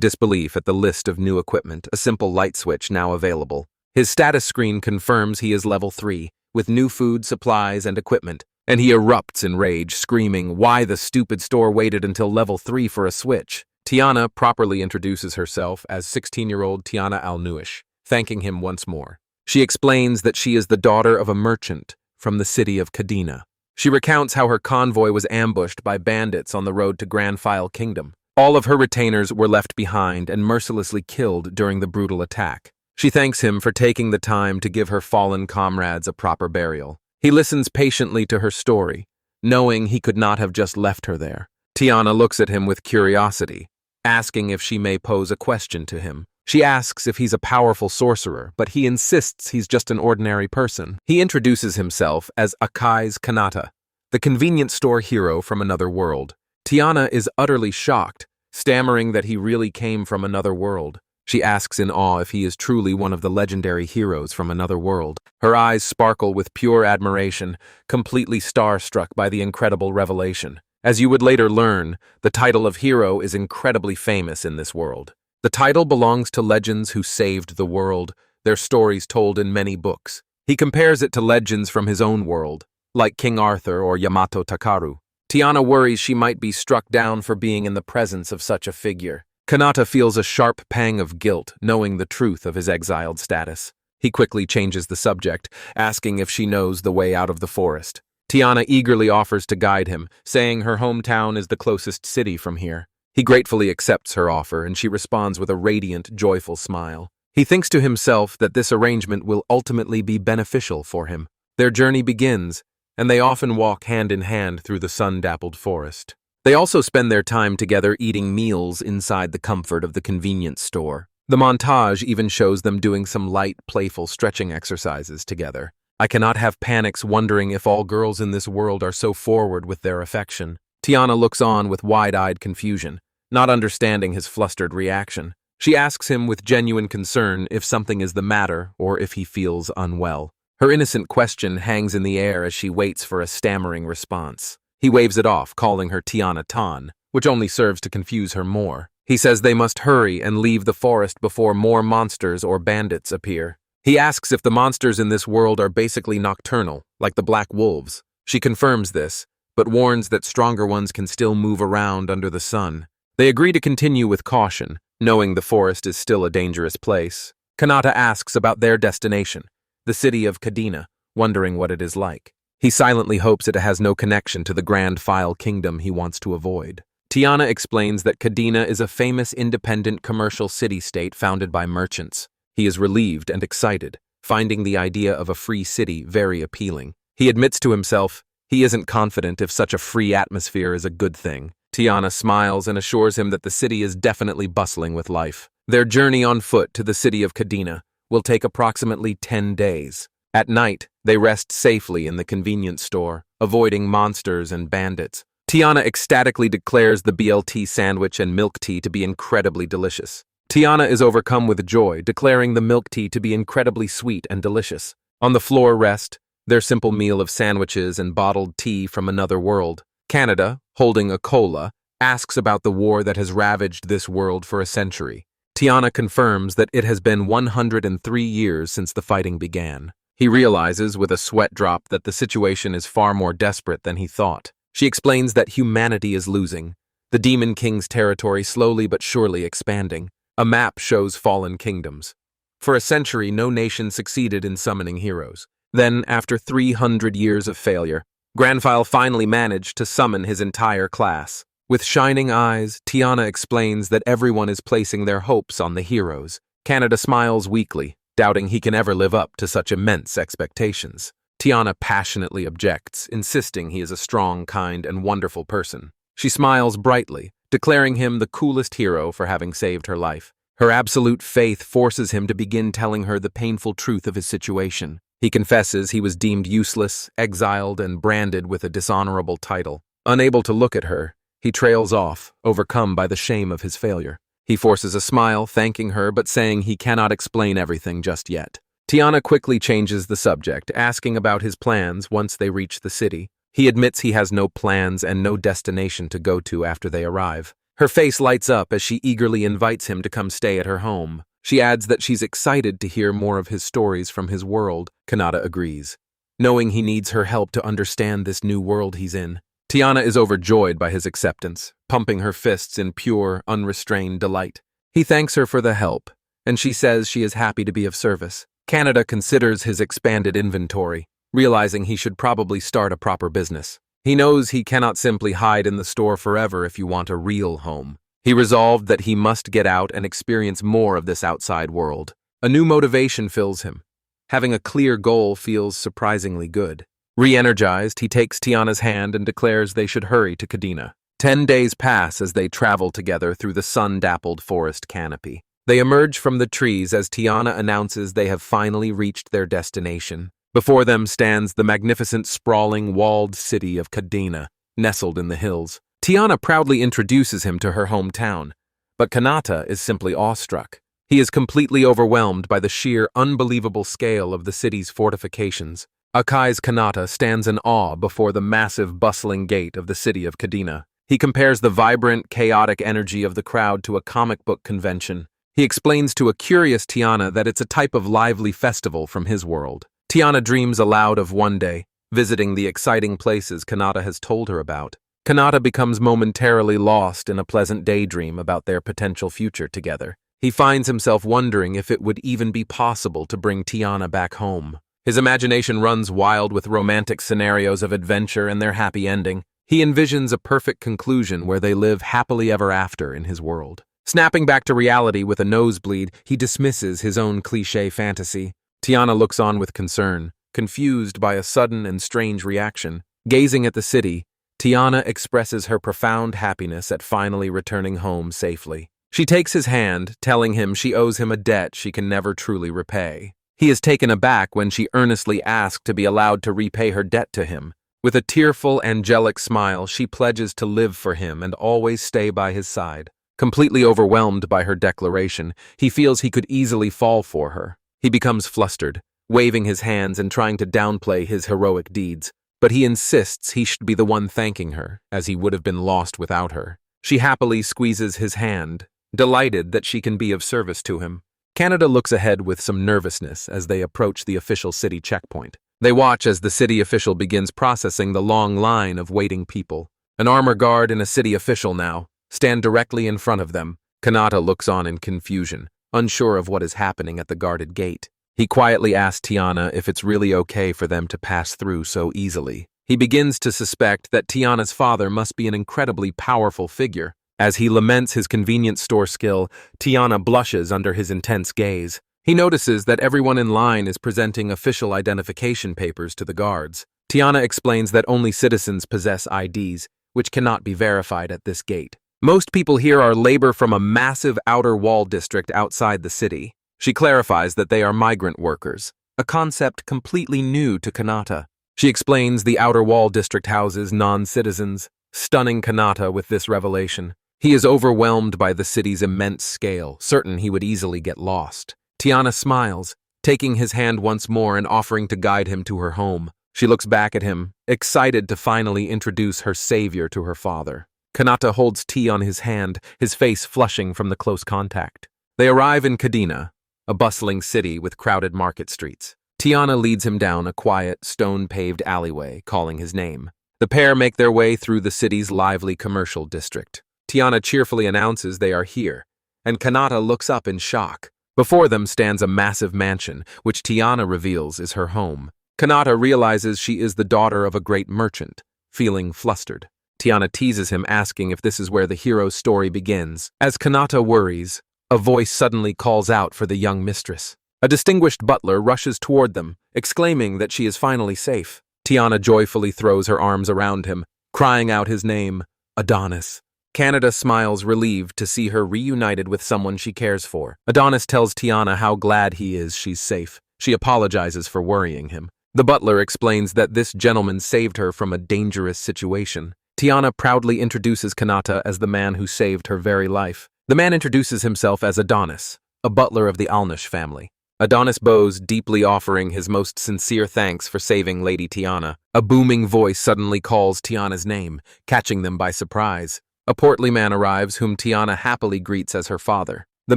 A: disbelief at the list of new equipment, a simple light switch now available. His status screen confirms he is level 3, with new food, supplies, and equipment, and he erupts in rage, screaming why the stupid store waited until level 3 for a switch. Tiana properly introduces herself as 16-year-old Tiana Al-Nuish, thanking him once more. She explains that she is the daughter of a merchant from the city of Kadina. She recounts how her convoy was ambushed by bandits on the road to Grand File Kingdom. All of her retainers were left behind and mercilessly killed during the brutal attack. She thanks him for taking the time to give her fallen comrades a proper burial. He listens patiently to her story, knowing he could not have just left her there. Tiana looks at him with curiosity, asking if she may pose a question to him. She asks if he's a powerful sorcerer, but he insists he's just an ordinary person. He introduces himself as Akai's Kanata, the convenience store hero from another world. Tiana is utterly shocked, stammering that he really came from another world. She asks in awe if he is truly one of the legendary heroes from another world. Her eyes sparkle with pure admiration, completely starstruck by the incredible revelation. As you would later learn, the title of hero is incredibly famous in this world. The title belongs to legends who saved the world, their stories told in many books. He compares it to legends from his own world, like King Arthur or Yamato Takaru. Tiana worries she might be struck down for being in the presence of such a figure. Kanata feels a sharp pang of guilt, knowing the truth of his exiled status. He quickly changes the subject, asking if she knows the way out of the forest. Tiana eagerly offers to guide him, saying her hometown is the closest city from here. He gratefully accepts her offer, and she responds with a radiant, joyful smile. He thinks to himself that this arrangement will ultimately be beneficial for him. Their journey begins, and they often walk hand in hand through the sun-dappled forest. They also spend their time together eating meals inside the comfort of the convenience store. The montage even shows them doing some light, playful stretching exercises together. I cannot have panics wondering if all girls in this world are so forward with their affection. Tiana looks on with wide-eyed confusion, not understanding his flustered reaction. She asks him with genuine concern if something is the matter or if he feels unwell. Her innocent question hangs in the air as she waits for a stammering response. He waves it off, calling her Tiana Tan, which only serves to confuse her more. He says they must hurry and leave the forest before more monsters or bandits appear. He asks if the monsters in this world are basically nocturnal, like the black wolves. She confirms this, but warns that stronger ones can still move around under the sun. They agree to continue with caution, knowing the forest is still a dangerous place. Kanata asks about their destination, the city of Kadina, wondering what it is like. He silently hopes it has no connection to the Grand File Kingdom he wants to avoid. Tiana explains that Kadina is a famous independent commercial city-state founded by merchants. He is relieved and excited, finding the idea of a free city very appealing. He admits to himself he isn't confident if such a free atmosphere is a good thing. Tiana smiles and assures him that the city is definitely bustling with life. Their journey on foot to the city of Kadina will take approximately 10 days. At night, they rest safely in the convenience store, avoiding monsters and bandits. Tiana ecstatically declares the BLT sandwich and milk tea to be incredibly delicious. Tiana is overcome with joy, declaring the milk tea to be incredibly sweet and delicious. On the floor rest their simple meal of sandwiches and bottled tea from another world. Canada, holding a cola, asks about the war that has ravaged this world for a century. Tiana confirms that it has been 103 years since the fighting began. He realizes with a sweat drop that the situation is far more desperate than he thought. She explains that humanity is losing, the Demon King's territory slowly but surely expanding. A map shows fallen kingdoms. For a century, no nation succeeded in summoning heroes. Then, after 300 years of failure, Grandfile finally managed to summon his entire class. With shining eyes, Tiana explains that everyone is placing their hopes on the heroes. Canada smiles weakly, doubting he can ever live up to such immense expectations. Tiana passionately objects, insisting he is a strong, kind, and wonderful person. She smiles brightly, declaring him the coolest hero for having saved her life. Her absolute faith forces him to begin telling her the painful truth of his situation. He confesses he was deemed useless, exiled, and branded with a dishonorable title. Unable to look at her, he trails off, overcome by the shame of his failure. He forces a smile, thanking her but saying he cannot explain everything just yet. Tiana quickly changes the subject, asking about his plans once they reach the city. He admits he has no plans and no destination to go to after they arrive. Her face lights up as she eagerly invites him to come stay at her home. She adds that she's excited to hear more of his stories from his world. Kanata agrees, knowing he needs her help to understand this new world he's in. Tiana is overjoyed by his acceptance, pumping her fists in pure, unrestrained delight. He thanks her for the help, and she says she is happy to be of service. Canada considers his expanded inventory, realizing he should probably start a proper business. He knows he cannot simply hide in the store forever if you want a real home. He resolved that he must get out and experience more of this outside world. A new motivation fills him. Having a clear goal feels surprisingly good. Re-energized, he takes Tiana's hand and declares they should hurry to Kadina. 10 days pass as they travel together through the sun-dappled forest canopy. They emerge from the trees as Tiana announces they have finally reached their destination. Before them stands the magnificent, sprawling, walled city of Kadina, nestled in the hills. Tiana proudly introduces him to her hometown, but Kanata is simply awestruck. He is completely overwhelmed by the sheer, unbelievable scale of the city's fortifications. Akai's Kanata stands in awe before the massive, bustling gate of the city of Kadina. He compares the vibrant, chaotic energy of the crowd to a comic book convention. He explains to a curious Tiana that it's a type of lively festival from his world. Tiana dreams aloud of one day visiting the exciting places Kanata has told her about. Kanata becomes momentarily lost in a pleasant daydream about their potential future together. He finds himself wondering if it would even be possible to bring Tiana back home. His imagination runs wild with romantic scenarios of adventure and their happy ending. He envisions a perfect conclusion where they live happily ever after in his world. Snapping back to reality with a nosebleed, he dismisses his own cliché fantasy. Tiana looks on with concern, confused by a sudden and strange reaction. Gazing at the city, Tiana expresses her profound happiness at finally returning home safely. She takes his hand, telling him she owes him a debt she can never truly repay. He is taken aback when she earnestly asks to be allowed to repay her debt to him. With a tearful, angelic smile, she pledges to live for him and always stay by his side. Completely overwhelmed by her declaration, he feels he could easily fall for her. He becomes flustered, waving his hands and trying to downplay his heroic deeds. but he insists he should be the one thanking her, as he would have been lost without her. She happily squeezes his hand, delighted that she can be of service to him. Canada looks ahead with some nervousness as they approach the official city checkpoint. They watch as the city official begins processing the long line of waiting people. An armor guard and a city official now stand directly in front of them. Kanata looks on in confusion, unsure of what is happening at the guarded gate. He quietly asks Tiana if it's really okay for them to pass through so easily. He begins to suspect that Tiana's father must be an incredibly powerful figure. As he laments his convenience store skill, Tiana blushes under his intense gaze. He notices that everyone in line is presenting official identification papers to the guards. Tiana explains that only citizens possess IDs, which cannot be verified at this gate. Most people here are labor from a massive outer wall district outside the city. She clarifies that they are migrant workers, a concept completely new to Kanata. She explains the outer wall district houses non-citizens, stunning Kanata with this revelation. He is overwhelmed by the city's immense scale, certain he would easily get lost. Tiana smiles, taking his hand once more and offering to guide him to her home. She looks back at him, excited to finally introduce her savior to her father. Kanata holds tea on his hand, his face flushing from the close contact. They arrive in Kadina, a bustling city with crowded market streets. Tiana leads him down a quiet, stone-paved alleyway, calling his name. The pair make their way through the city's lively commercial district. Tiana cheerfully announces they are here, and Kanata looks up in shock. Before them stands a massive mansion, which Tiana reveals is her home. Kanata realizes she is the daughter of a great merchant, feeling flustered. Tiana teases him, asking if this is where the hero's story begins. As Kanata worries, a voice suddenly calls out for the young mistress. A distinguished butler rushes toward them, exclaiming that she is finally safe. Tiana joyfully throws her arms around him, crying out his name, Adonis. Canada smiles, relieved to see her reunited with someone she cares for. Adonis tells Tiana how glad he is she's safe. She apologizes for worrying him. The butler explains that this gentleman saved her from a dangerous situation. Tiana proudly introduces Kanata as the man who saved her very life. The man introduces himself as Adonis, a butler of the Alnish family. Adonis bows, deeply offering his most sincere thanks for saving Lady Tiana. A booming voice suddenly calls Tiana's name, catching them by surprise. A portly man arrives whom Tiana happily greets as her father. The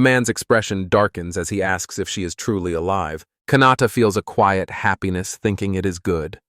A: man's expression darkens as he asks if she is truly alive. Kanata feels a quiet happiness, thinking it is good.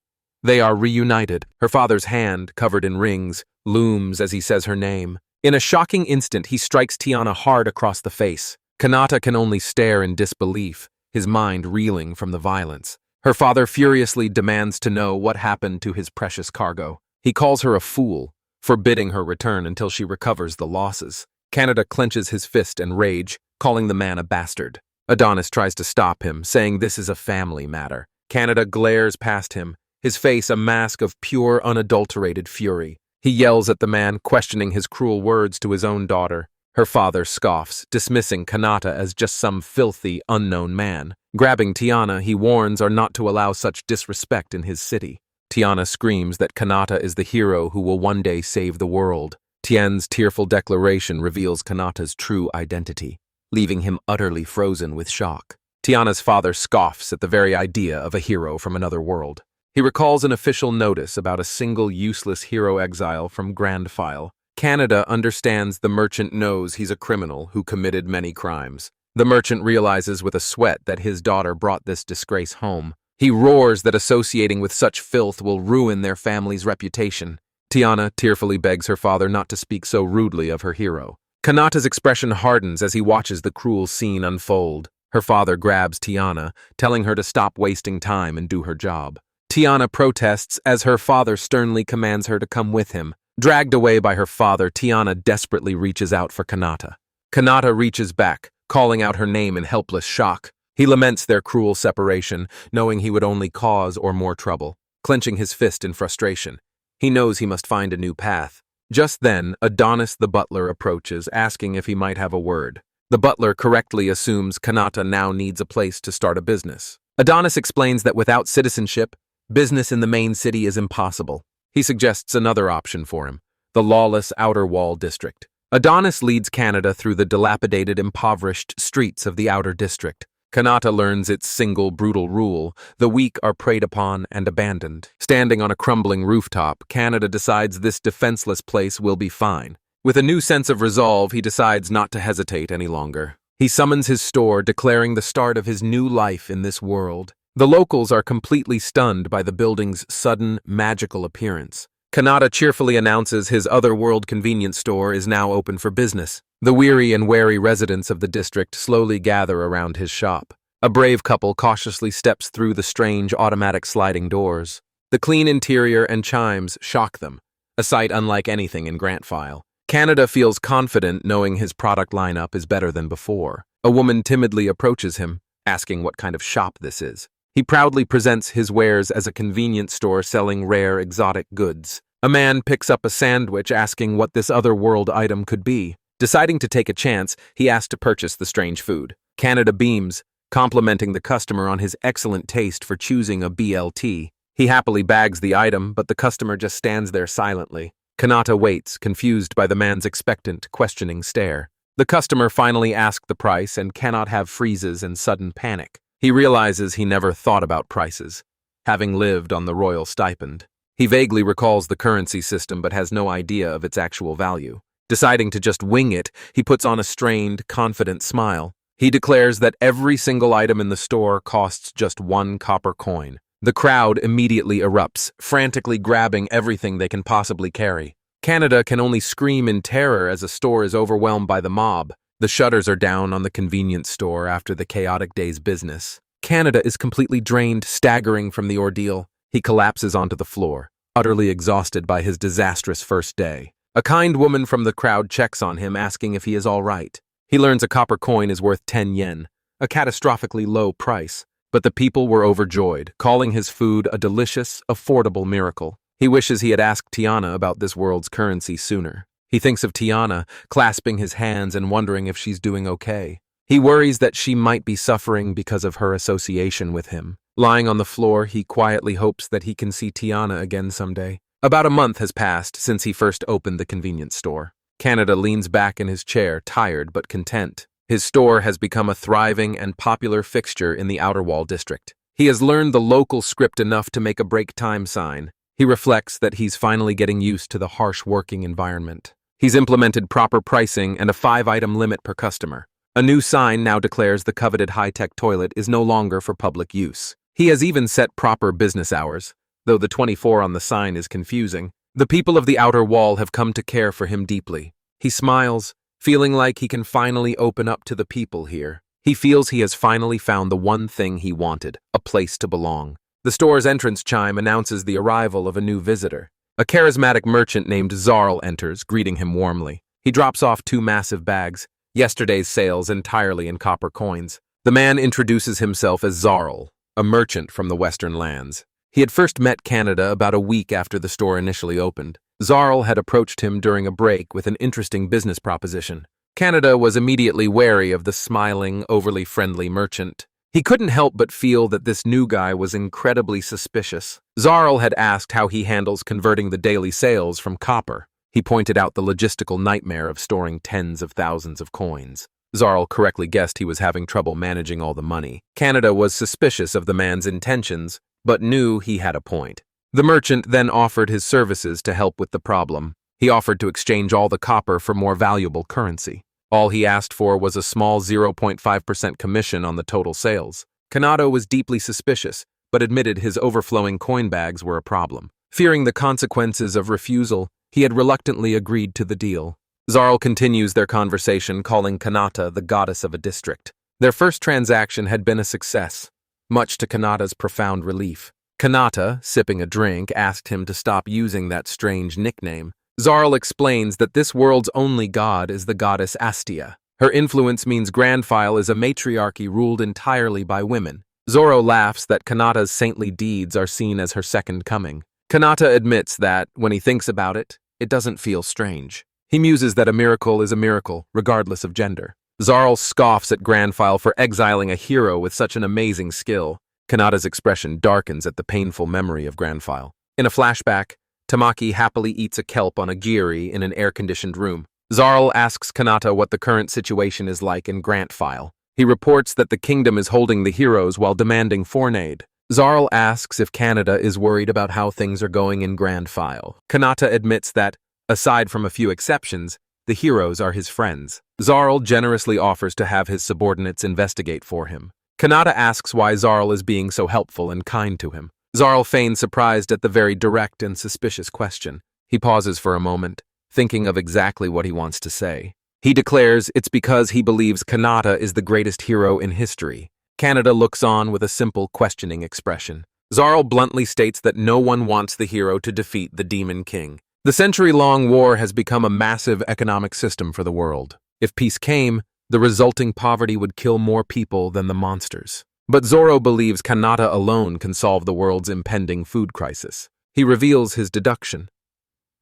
A: They are reunited. Her father's hand, covered in rings, looms as he says her name. In a shocking instant, he strikes Tiana hard across the face. Kanata can only stare in disbelief, his mind reeling from the violence. Her father furiously demands to know what happened to his precious cargo. He calls her a fool, forbidding her return until she recovers the losses. Kanata clenches his fist in rage, calling the man a bastard. Adonis tries to stop him, saying this is a family matter. Kanata glares past him, his face a mask of pure, unadulterated fury. He yells at the man, questioning his cruel words to his own daughter. Her father scoffs, dismissing Kanata as just some filthy, unknown man. Grabbing Tiana, he warns her not to allow such disrespect in his city. Tiana screams that Kanata is the hero who will one day save the world. Tien's tearful declaration reveals Kanata's true identity, leaving him utterly frozen with shock. Tiana's father scoffs at the very idea of a hero from another world. He recalls an official notice about a single useless hero exile from Grand File. Canada understands the merchant knows he's a criminal who committed many crimes. The merchant realizes with a sweat that his daughter brought this disgrace home. He roars that associating with such filth will ruin their family's reputation. Tiana tearfully begs her father not to speak so rudely of her hero. Kanata's expression hardens as he watches the cruel scene unfold. Her father grabs Tiana, telling her to stop wasting time and do her job. Tiana protests as her father sternly commands her to come with him. Dragged away by her father, Tiana desperately reaches out for Kanata. Kanata reaches back, calling out her name in helpless shock. He laments their cruel separation, knowing he would only cause or more trouble. Clenching his fist in frustration, he knows he must find a new path. Just then, Adonis the butler approaches, asking if he might have a word. The butler correctly assumes Kanata now needs a place to start a business. Adonis explains that without citizenship, business in the main city is impossible. He suggests another option for him, the lawless Outer Wall District. Adonis leads Canada through the dilapidated, impoverished streets of the Outer District. Kanata learns its single brutal rule: the weak are preyed upon and abandoned. Standing on a crumbling rooftop, Kanata decides this defenseless place will be fine. With a new sense of resolve, he decides not to hesitate any longer. He summons his store, declaring the start of his new life in this world. The locals are completely stunned by the building's sudden, magical appearance. Kanata cheerfully announces his otherworld convenience store is now open for business. The weary and wary residents of the district slowly gather around his shop. A brave couple cautiously steps through the strange automatic sliding doors. The clean interior and chimes shock them, a sight unlike anything in Grantfile. Kanata feels confident knowing his product lineup is better than before. A woman timidly approaches him, asking what kind of shop this is. He proudly presents his wares as a convenience store selling rare exotic goods. A man picks up a sandwich asking what this otherworld item could be. Deciding to take a chance, he asks to purchase the strange food. Kanata beams, complimenting the customer on his excellent taste for choosing a BLT. He happily bags the item, but the customer just stands there silently. Kanata waits, confused by the man's expectant, questioning stare. The customer finally asks the price and cannot have freezes and sudden panic. He realizes he never thought about prices, having lived on the royal stipend. He vaguely recalls the currency system but has no idea of its actual value. Deciding to just wing it, he puts on a strained, confident smile. He declares that every single item in the store costs just 1 copper coin. The crowd immediately erupts, frantically grabbing everything they can possibly carry. Kanata can only scream in terror as the store is overwhelmed by the mob. The shutters are down on the convenience store after the chaotic day's business. Kanata is completely drained, staggering from the ordeal. He collapses onto the floor, utterly exhausted by his disastrous first day. A kind woman from the crowd checks on him, asking if he is all right. He learns a copper coin is worth 10 yen, a catastrophically low price. But the people were overjoyed, calling his food a delicious, affordable miracle. He wishes he had asked Tiana about this world's currency sooner. He thinks of Tiana, clasping his hands and wondering if she's doing okay. He worries that she might be suffering because of her association with him. Lying on the floor, he quietly hopes that he can see Tiana again someday. About a month has passed since he first opened the convenience store. Kanata leans back in his chair, tired but content. His store has become a thriving and popular fixture in the Outer Wall district. He has learned the local script enough to make a break time sign. He reflects that he's finally getting used to the harsh working environment. He's implemented proper pricing and a 5-item limit per customer. A new sign now declares the coveted high-tech toilet is no longer for public use. He has even set proper business hours, though the 24 on the sign is confusing. The people of the Outer Wall have come to care for him deeply. He smiles, feeling like he can finally open up to the people here. He feels he has finally found the one thing he wanted, a place to belong. The store's entrance chime announces the arrival of a new visitor. A charismatic merchant named Zarl enters, greeting him warmly. He drops off 2 massive bags, yesterday's sales entirely in copper coins. The man introduces himself as Zarl, a merchant from the Western lands. He had first met Kanata about a week after the store initially opened. Zarl had approached him during a break with an interesting business proposition. Kanata was immediately wary of the smiling, overly friendly merchant. He couldn't help but feel that this new guy was incredibly suspicious. Zarl had asked how he handles converting the daily sales from copper. He pointed out the logistical nightmare of storing tens of thousands of coins. Zarl correctly guessed he was having trouble managing all the money. Kanata was suspicious of the man's intentions, but knew he had a point. The merchant then offered his services to help with the problem. He offered to exchange all the copper for more valuable currency. All he asked for was a small 0.5% commission on the total sales. Kanata was deeply suspicious, but admitted his overflowing coin bags were a problem. Fearing the consequences of refusal, he had reluctantly agreed to the deal. Zarl continues their conversation, calling Kanata the goddess of a district. Their first transaction had been a success, much to Kanata's profound relief. Kanata, sipping a drink, asked him to stop using that strange nickname. Zarl explains that this world's only god is the goddess Astia. Her influence means Grandfile is a matriarchy ruled entirely by women. Zoro laughs that Kanata's saintly deeds are seen as her second coming. Kanata admits that, when he thinks about it, it doesn't feel strange. He muses that a miracle is a miracle, regardless of gender. Zarl scoffs at Grandfile for exiling a hero with such an amazing skill. Kanata's expression darkens at the painful memory of Grandfile. In a flashback, Tamaki happily eats a kelp on a giri in an air-conditioned room. Zarl asks Kanata what the current situation is like in Grantfile. He reports that the kingdom is holding the heroes while demanding foreign aid. Zarl asks if Canada is worried about how things are going in Grand File. Kanata admits that, aside from a few exceptions, the heroes are his friends. Zarl generously offers to have his subordinates investigate for him. Kanata asks why Zarl is being so helpful and kind to him. Zarl feigns surprised at the very direct and suspicious question. He pauses for a moment, thinking of exactly what he wants to say. He declares it's because he believes Kanata is the greatest hero in history. Canada looks on with a simple, questioning expression. Zarl bluntly states that no one wants the hero to defeat the Demon King. The century-long war has become a massive economic system for the world. If peace came, the resulting poverty would kill more people than the monsters. But Zoro believes Kanata alone can solve the world's impending food crisis. He reveals his deduction.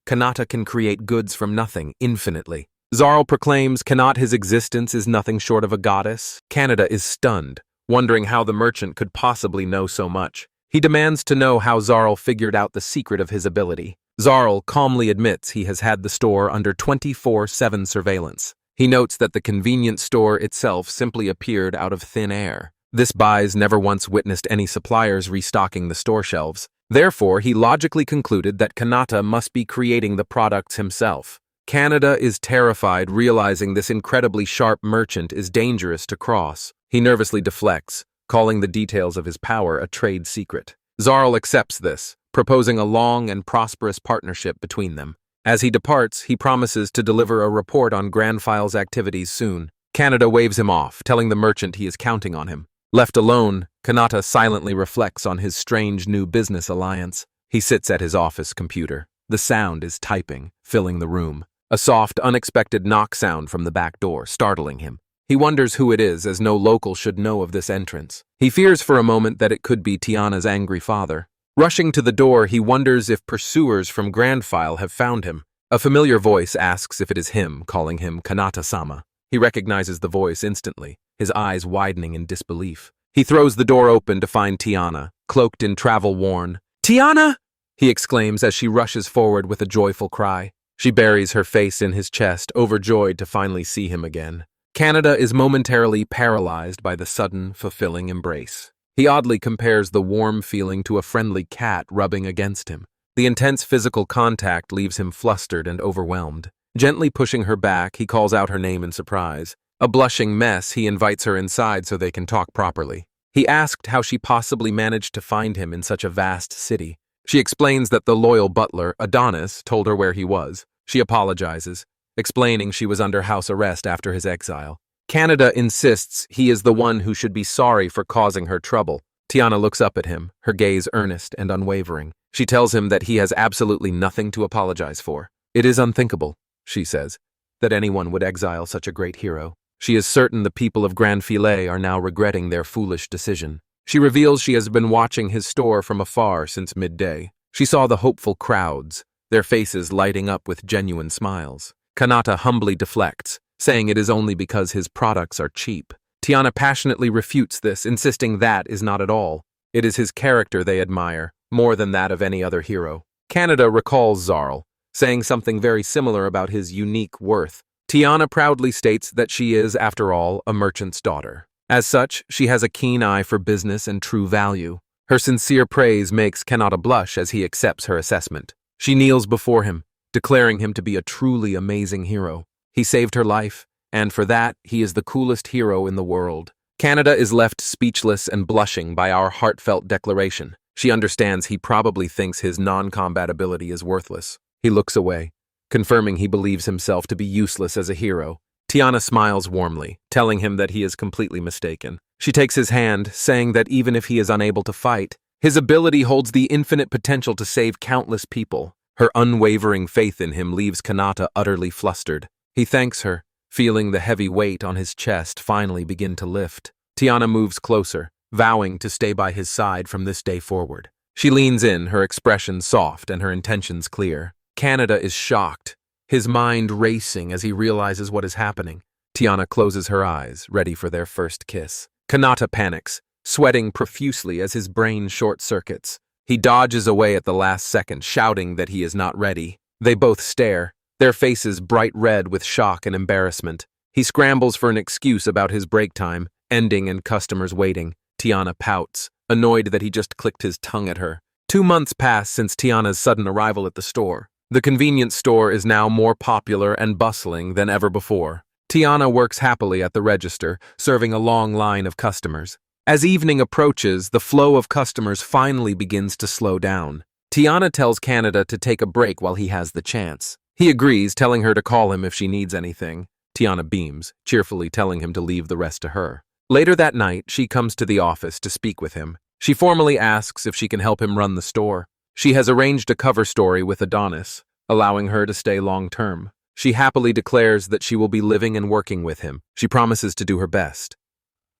A: Kanata can create goods from nothing, infinitely. Zarl proclaims cannot his existence is nothing short of a goddess. Canada is stunned, wondering how the merchant could possibly know so much. He demands to know how Zarl figured out the secret of his ability. Zarl calmly admits he has had the store under 24/7 surveillance. He notes that the convenience store itself simply appeared out of thin air. This buys never once witnessed any suppliers restocking the store shelves. Therefore, he logically concluded that Kanata must be creating the products himself. Canada is terrified, realizing this incredibly sharp merchant is dangerous to cross. He nervously deflects, calling the details of his power a trade secret. Zarl accepts this, proposing a long and prosperous partnership between them. As he departs, he promises to deliver a report on Grand File's activities soon. Canada waves him off, telling the merchant he is counting on him. Left alone, Kanata silently reflects on his strange new business alliance. He sits at his office computer. The sound is typing, filling the room. A soft, unexpected knock sound from the back door, startling him. He wonders who it is, as no local should know of this entrance. He fears for a moment that it could be Tiana's angry father. Rushing to the door, he wonders if pursuers from Grand File have found him. A familiar voice asks if it is him, calling him Kanata-sama. He recognizes the voice instantly, his eyes widening in disbelief. He throws the door open to find Tiana, cloaked in travel-worn. "Tiana!" he exclaims as she rushes forward with a joyful cry. She buries her face in his chest, overjoyed to finally see him again. Canada is momentarily paralyzed by the sudden, fulfilling embrace. He oddly compares the warm feeling to a friendly cat rubbing against him. The intense physical contact leaves him flustered and overwhelmed. Gently pushing her back, he calls out her name in surprise. A blushing mess, he invites her inside so they can talk properly. He asked how she possibly managed to find him in such a vast city. She explains that the loyal butler, Adonis, told her where he was. She apologizes, explaining she was under house arrest after his exile. Canada insists he is the one who should be sorry for causing her trouble. Tiana looks up at him, her gaze earnest and unwavering. She tells him that he has absolutely nothing to apologize for. It is unthinkable, she says, that anyone would exile such a great hero. She is certain the people of Grand Filet are now regretting their foolish decision. She reveals she has been watching his store from afar since midday. She saw the hopeful crowds, their faces lighting up with genuine smiles. Kanata humbly deflects, saying it is only because his products are cheap. Tiana passionately refutes this, insisting that is not at all. It is his character they admire, more than that of any other hero. Canada recalls Zarl, saying something very similar about his unique worth. Tiana proudly states that she is, after all, a merchant's daughter. As such, she has a keen eye for business and true value. Her sincere praise makes Kanata blush as he accepts her assessment. She kneels before him, declaring him to be a truly amazing hero. He saved her life, and for that, he is the coolest hero in the world. Canada is left speechless and blushing by our heartfelt declaration. She understands he probably thinks his non-combat ability is worthless. He looks away, confirming he believes himself to be useless as a hero. Tiana smiles warmly, telling him that he is completely mistaken. She takes his hand, saying that even if he is unable to fight, his ability holds the infinite potential to save countless people. Her unwavering faith in him leaves Kanata utterly flustered. He thanks her, feeling the heavy weight on his chest finally begin to lift. Tiana moves closer, vowing to stay by his side from this day forward. She leans in, her expression soft and her intentions clear. Canada is shocked, his mind racing as he realizes what is happening. Tiana closes her eyes, ready for their first kiss. Kanata panics, sweating profusely as his brain short-circuits. He dodges away at the last second, shouting that he is not ready. They both stare, their faces bright red with shock and embarrassment. He scrambles for an excuse about his break time, ending in customers waiting. Tiana pouts, annoyed that he just clicked his tongue at her. 2 months pass since Tiana's sudden arrival at the store. The convenience store is now more popular and bustling than ever before. Tiana works happily at the register, serving a long line of customers. As evening approaches, the flow of customers finally begins to slow down. Tiana tells Canada to take a break while he has the chance. He agrees, telling her to call him if she needs anything. Tiana beams, cheerfully telling him to leave the rest to her. Later that night, she comes to the office to speak with him. She formally asks if she can help him run the store. She has arranged a cover story with Adonis, allowing her to stay long-term. She happily declares that she will be living and working with him. She promises to do her best.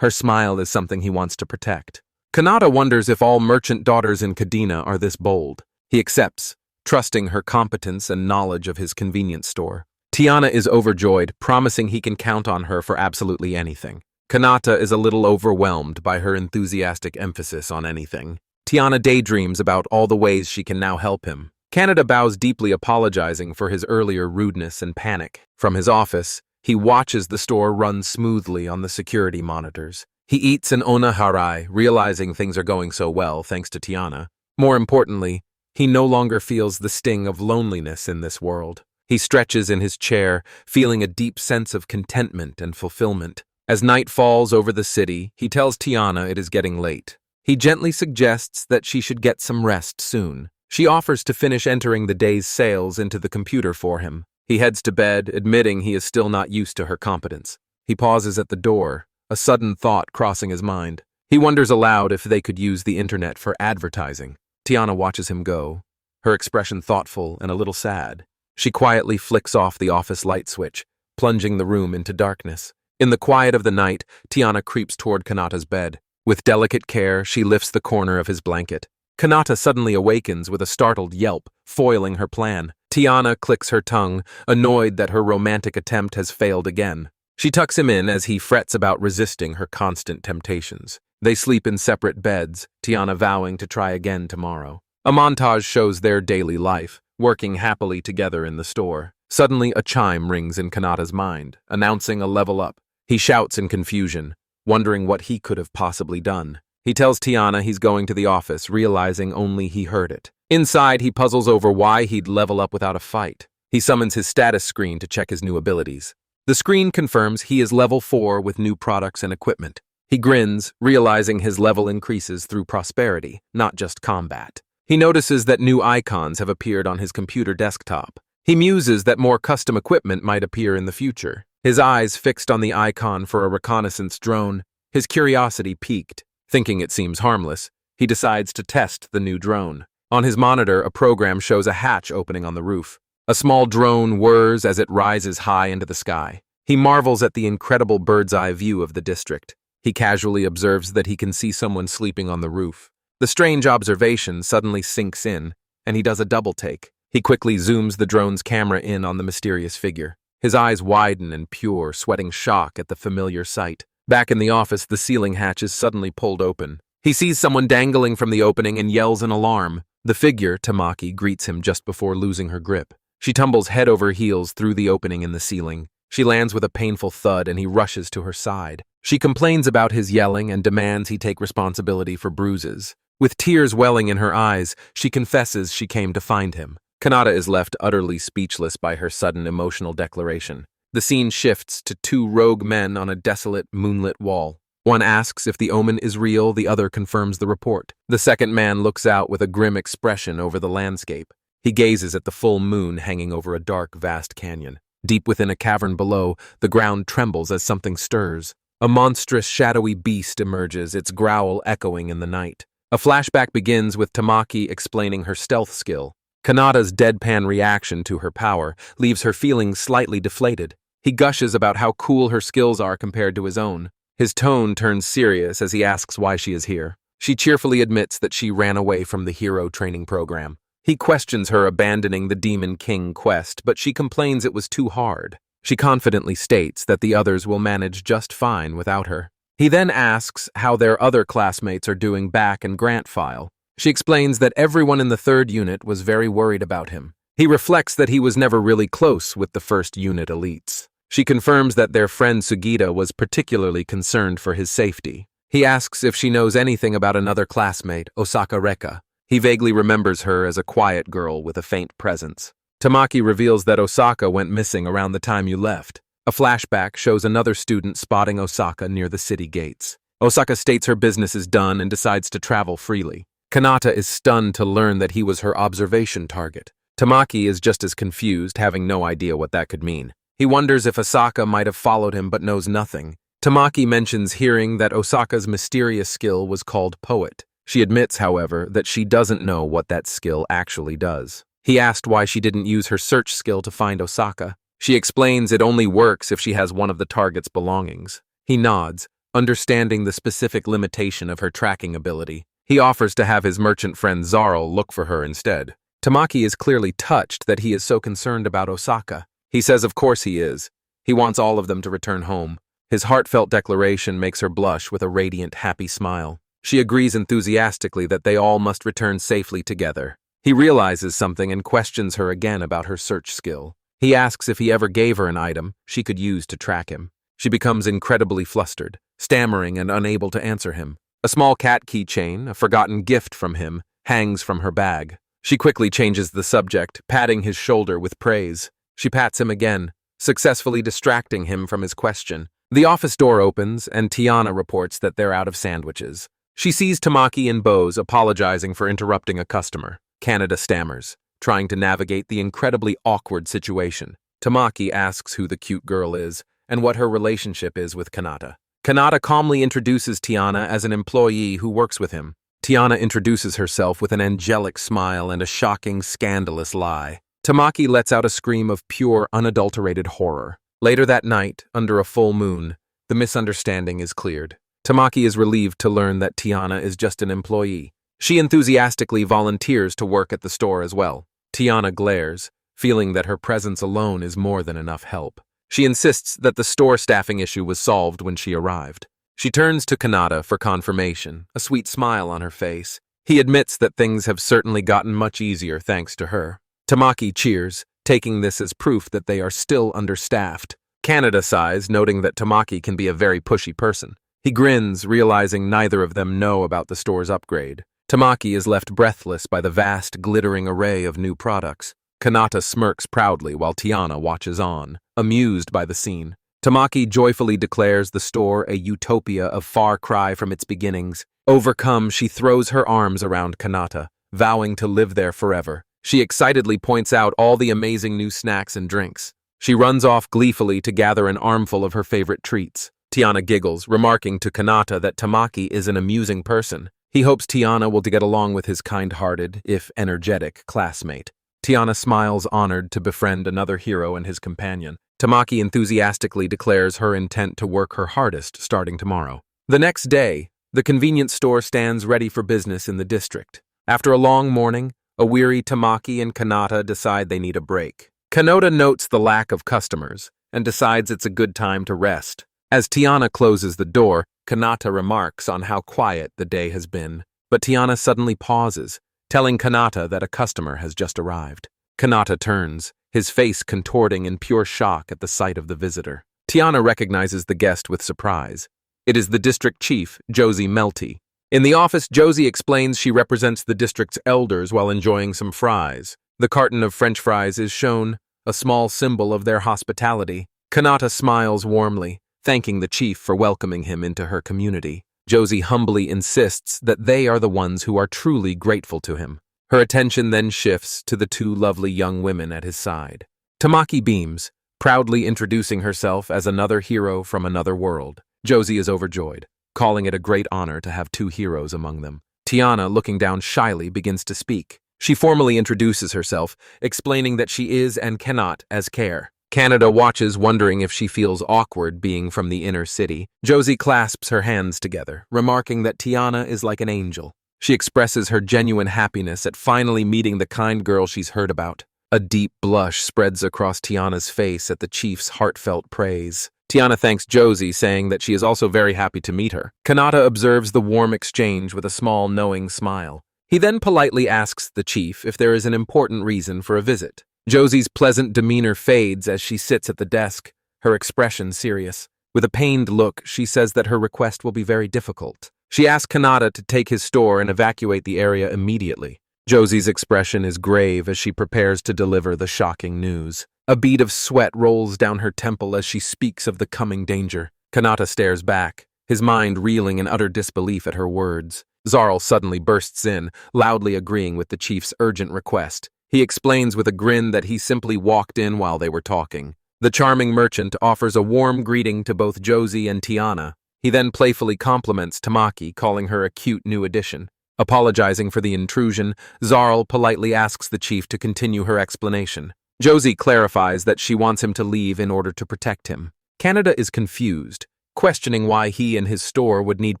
A: Her smile is something he wants to protect. Kanata wonders if all merchant daughters in Kadina are this bold. He accepts, trusting her competence and knowledge of his convenience store. Tiana is overjoyed, promising he can count on her for absolutely anything. Kanata is a little overwhelmed by her enthusiastic emphasis on anything. Tiana daydreams about all the ways she can now help him. Canada bows deeply, apologizing for his earlier rudeness and panic. From his office, he watches the store run smoothly on the security monitors. He eats an onaharai, realizing things are going so well thanks to Tiana. More importantly, he no longer feels the sting of loneliness in this world. He stretches in his chair, feeling a deep sense of contentment and fulfillment. As night falls over the city, he tells Tiana it is getting late. He gently suggests that she should get some rest soon. She offers to finish entering the day's sales into the computer for him. He heads to bed, admitting he is still not used to her competence. He pauses at the door, a sudden thought crossing his mind. He wonders aloud if they could use the internet for advertising. Tiana watches him go, her expression thoughtful and a little sad. She quietly flicks off the office light switch, plunging the room into darkness. In the quiet of the night, Tiana creeps toward Kanata's bed. With delicate care, she lifts the corner of his blanket. Kanata suddenly awakens with a startled yelp, foiling her plan. Tiana clicks her tongue, annoyed that her romantic attempt has failed again. She tucks him in as he frets about resisting her constant temptations. They sleep in separate beds, Tiana vowing to try again tomorrow. A montage shows their daily life, working happily together in the store. Suddenly, a chime rings in Kanata's mind, announcing a level up. He shouts in confusion, wondering what he could have possibly done. He tells Tiana he's going to the office, realizing only he heard it. Inside, he puzzles over why he'd level up without a fight. He summons his status screen to check his new abilities. The screen confirms he is level 4 with new products and equipment. He grins, realizing his level increases through prosperity, not just combat. He notices that new icons have appeared on his computer desktop. He muses that more custom equipment might appear in the future. His eyes fixed on the icon for a reconnaissance drone, his curiosity piqued. Thinking it seems harmless, he decides to test the new drone. On his monitor, a program shows a hatch opening on the roof. A small drone whirs as it rises high into the sky. He marvels at the incredible bird's-eye view of the district. He casually observes that he can see someone sleeping on the roof. The strange observation suddenly sinks in, and he does a double take. He quickly zooms the drone's camera in on the mysterious figure. His eyes widen and pure, sweating shock at the familiar sight. Back in the office, the ceiling hatch is suddenly pulled open. He sees someone dangling from the opening and yells in alarm. The figure, Tamaki, greets him just before losing her grip. She tumbles head over heels through the opening in the ceiling. She lands with a painful thud and he rushes to her side. She complains about his yelling and demands he take responsibility for bruises. With tears welling in her eyes, she confesses she came to find him. Kanata is left utterly speechless by her sudden emotional declaration. The scene shifts to 2 rogue men on a desolate, moonlit wall. One asks if the omen is real, the other confirms the report. The second man looks out with a grim expression over the landscape. He gazes at the full moon hanging over a dark, vast canyon. Deep within a cavern below, the ground trembles as something stirs. A monstrous, shadowy beast emerges, its growl echoing in the night. A flashback begins with Tamaki explaining her stealth skill. Kanata's deadpan reaction to her power leaves her feeling slightly deflated. He gushes about how cool her skills are compared to his own. His tone turns serious as he asks why she is here. She cheerfully admits that she ran away from the hero training program. He questions her abandoning the Demon King quest, but she complains it was too hard. She confidently states that the others will manage just fine without her. He then asks how their other classmates are doing back in Grant File. She explains that everyone in the 3rd unit was very worried about him. He reflects that he was never really close with the 1st unit elites. She confirms that their friend Sugita was particularly concerned for his safety. He asks if she knows anything about another classmate, Osaka Reka. He vaguely remembers her as a quiet girl with a faint presence. Tamaki reveals that Osaka went missing around the time you left. A flashback shows another student spotting Osaka near the city gates. Osaka states her business is done and decides to travel freely. Kanata is stunned to learn that he was her observation target. Tamaki is just as confused, having no idea what that could mean. He wonders if Osaka might have followed him but knows nothing. Tamaki mentions hearing that Osaka's mysterious skill was called Poet. She admits, however, that she doesn't know what that skill actually does. He asked why she didn't use her search skill to find Osaka. She explains it only works if she has one of the target's belongings. He nods, understanding the specific limitation of her tracking ability. He offers to have his merchant friend Zarl look for her instead. Tamaki is clearly touched that he is so concerned about Osaka. He says of course he is. He wants all of them to return home. His heartfelt declaration makes her blush with a radiant, happy smile. She agrees enthusiastically that they all must return safely together. He realizes something and questions her again about her search skill. He asks if he ever gave her an item she could use to track him. She becomes incredibly flustered, stammering and unable to answer him. A small cat keychain, a forgotten gift from him, hangs from her bag. She quickly changes the subject, patting his shoulder with praise. She pats him again, successfully distracting him from his question. The office door opens, and Tiana reports that they're out of sandwiches. She sees Tamaki and Bose apologizing for interrupting a customer. Canada stammers, trying to navigate the incredibly awkward situation. Tamaki asks who the cute girl is and what her relationship is with Kanata. Kanata calmly introduces Tiana as an employee who works with him. Tiana introduces herself with an angelic smile and a shocking, scandalous lie. Tamaki lets out a scream of pure, unadulterated horror. Later that night, under a full moon, the misunderstanding is cleared. Tamaki is relieved to learn that Tiana is just an employee. She enthusiastically volunteers to work at the store as well. Tiana glares, feeling that her presence alone is more than enough help. She insists that the store staffing issue was solved when she arrived. She turns to Kanata for confirmation, a sweet smile on her face. He admits that things have certainly gotten much easier thanks to her. Tamaki cheers, taking this as proof that they are still understaffed. Kanata sighs, noting that Tamaki can be a very pushy person. He grins, realizing neither of them know about the store's upgrade. Tamaki is left breathless by the vast, glittering array of new products. Kanata smirks proudly while Tiana watches on, amused by the scene. Tamaki joyfully declares the store a utopia of far cry from its beginnings. Overcome, she throws her arms around Kanata, vowing to live there forever. She excitedly points out all the amazing new snacks and drinks. She runs off gleefully to gather an armful of her favorite treats. Tiana giggles, remarking to Kanata that Tamaki is an amusing person. He hopes Tiana will get along with his kind-hearted, if energetic, classmate. Tiana smiles, honored to befriend another hero and his companion. Tamaki enthusiastically declares her intent to work her hardest starting tomorrow. The next day, the convenience store stands ready for business in the district. After a long morning, a weary Tamaki and Kanata decide they need a break. Kanata notes the lack of customers and decides it's a good time to rest. As Tiana closes the door, Kanata remarks on how quiet the day has been, but Tiana suddenly pauses, telling Kanata that a customer has just arrived. Kanata turns, his face contorting in pure shock at the sight of the visitor. Tiana recognizes the guest with surprise. It is the district chief, Josie Melty. In the office, Josie explains she represents the district's elders while enjoying some fries. The carton of French fries is shown, a small symbol of their hospitality. Kanata smiles warmly, thanking the chief for welcoming him into her community. Josie humbly insists that they are the ones who are truly grateful to him. Her attention then shifts to the two lovely young women at his side. Tamaki beams, proudly introducing herself as another hero from another world. Josie is overjoyed, calling it a great honor to have two heroes among them. Tiana, looking down shyly, begins to speak. She formally introduces herself, explaining that she is and cannot as care. Canada watches, wondering if she feels awkward being from the inner city. Josie clasps her hands together, remarking that Tiana is like an angel. She expresses her genuine happiness at finally meeting the kind girl she's heard about. A deep blush spreads across Tiana's face at the chief's heartfelt praise. Tiana thanks Josie, saying that she is also very happy to meet her. Kanata observes the warm exchange with a small, knowing smile. He then politely asks the chief if there is an important reason for a visit. Josie's pleasant demeanor fades as she sits at the desk, her expression serious. With a pained look, she says that her request will be very difficult. She asks Kanata to take his store and evacuate the area immediately. Josie's expression is grave as she prepares to deliver the shocking news. A bead of sweat rolls down her temple as she speaks of the coming danger. Kanata stares back, his mind reeling in utter disbelief at her words. Zarl suddenly bursts in, loudly agreeing with the chief's urgent request. He explains with a grin that he simply walked in while they were talking. The charming merchant offers a warm greeting to both Josie and Tiana. He then playfully compliments Tamaki, calling her a cute new addition. Apologizing for the intrusion, Zarl politely asks the chief to continue her explanation. Josie clarifies that she wants him to leave in order to protect him. Canada is confused, questioning why he and his store would need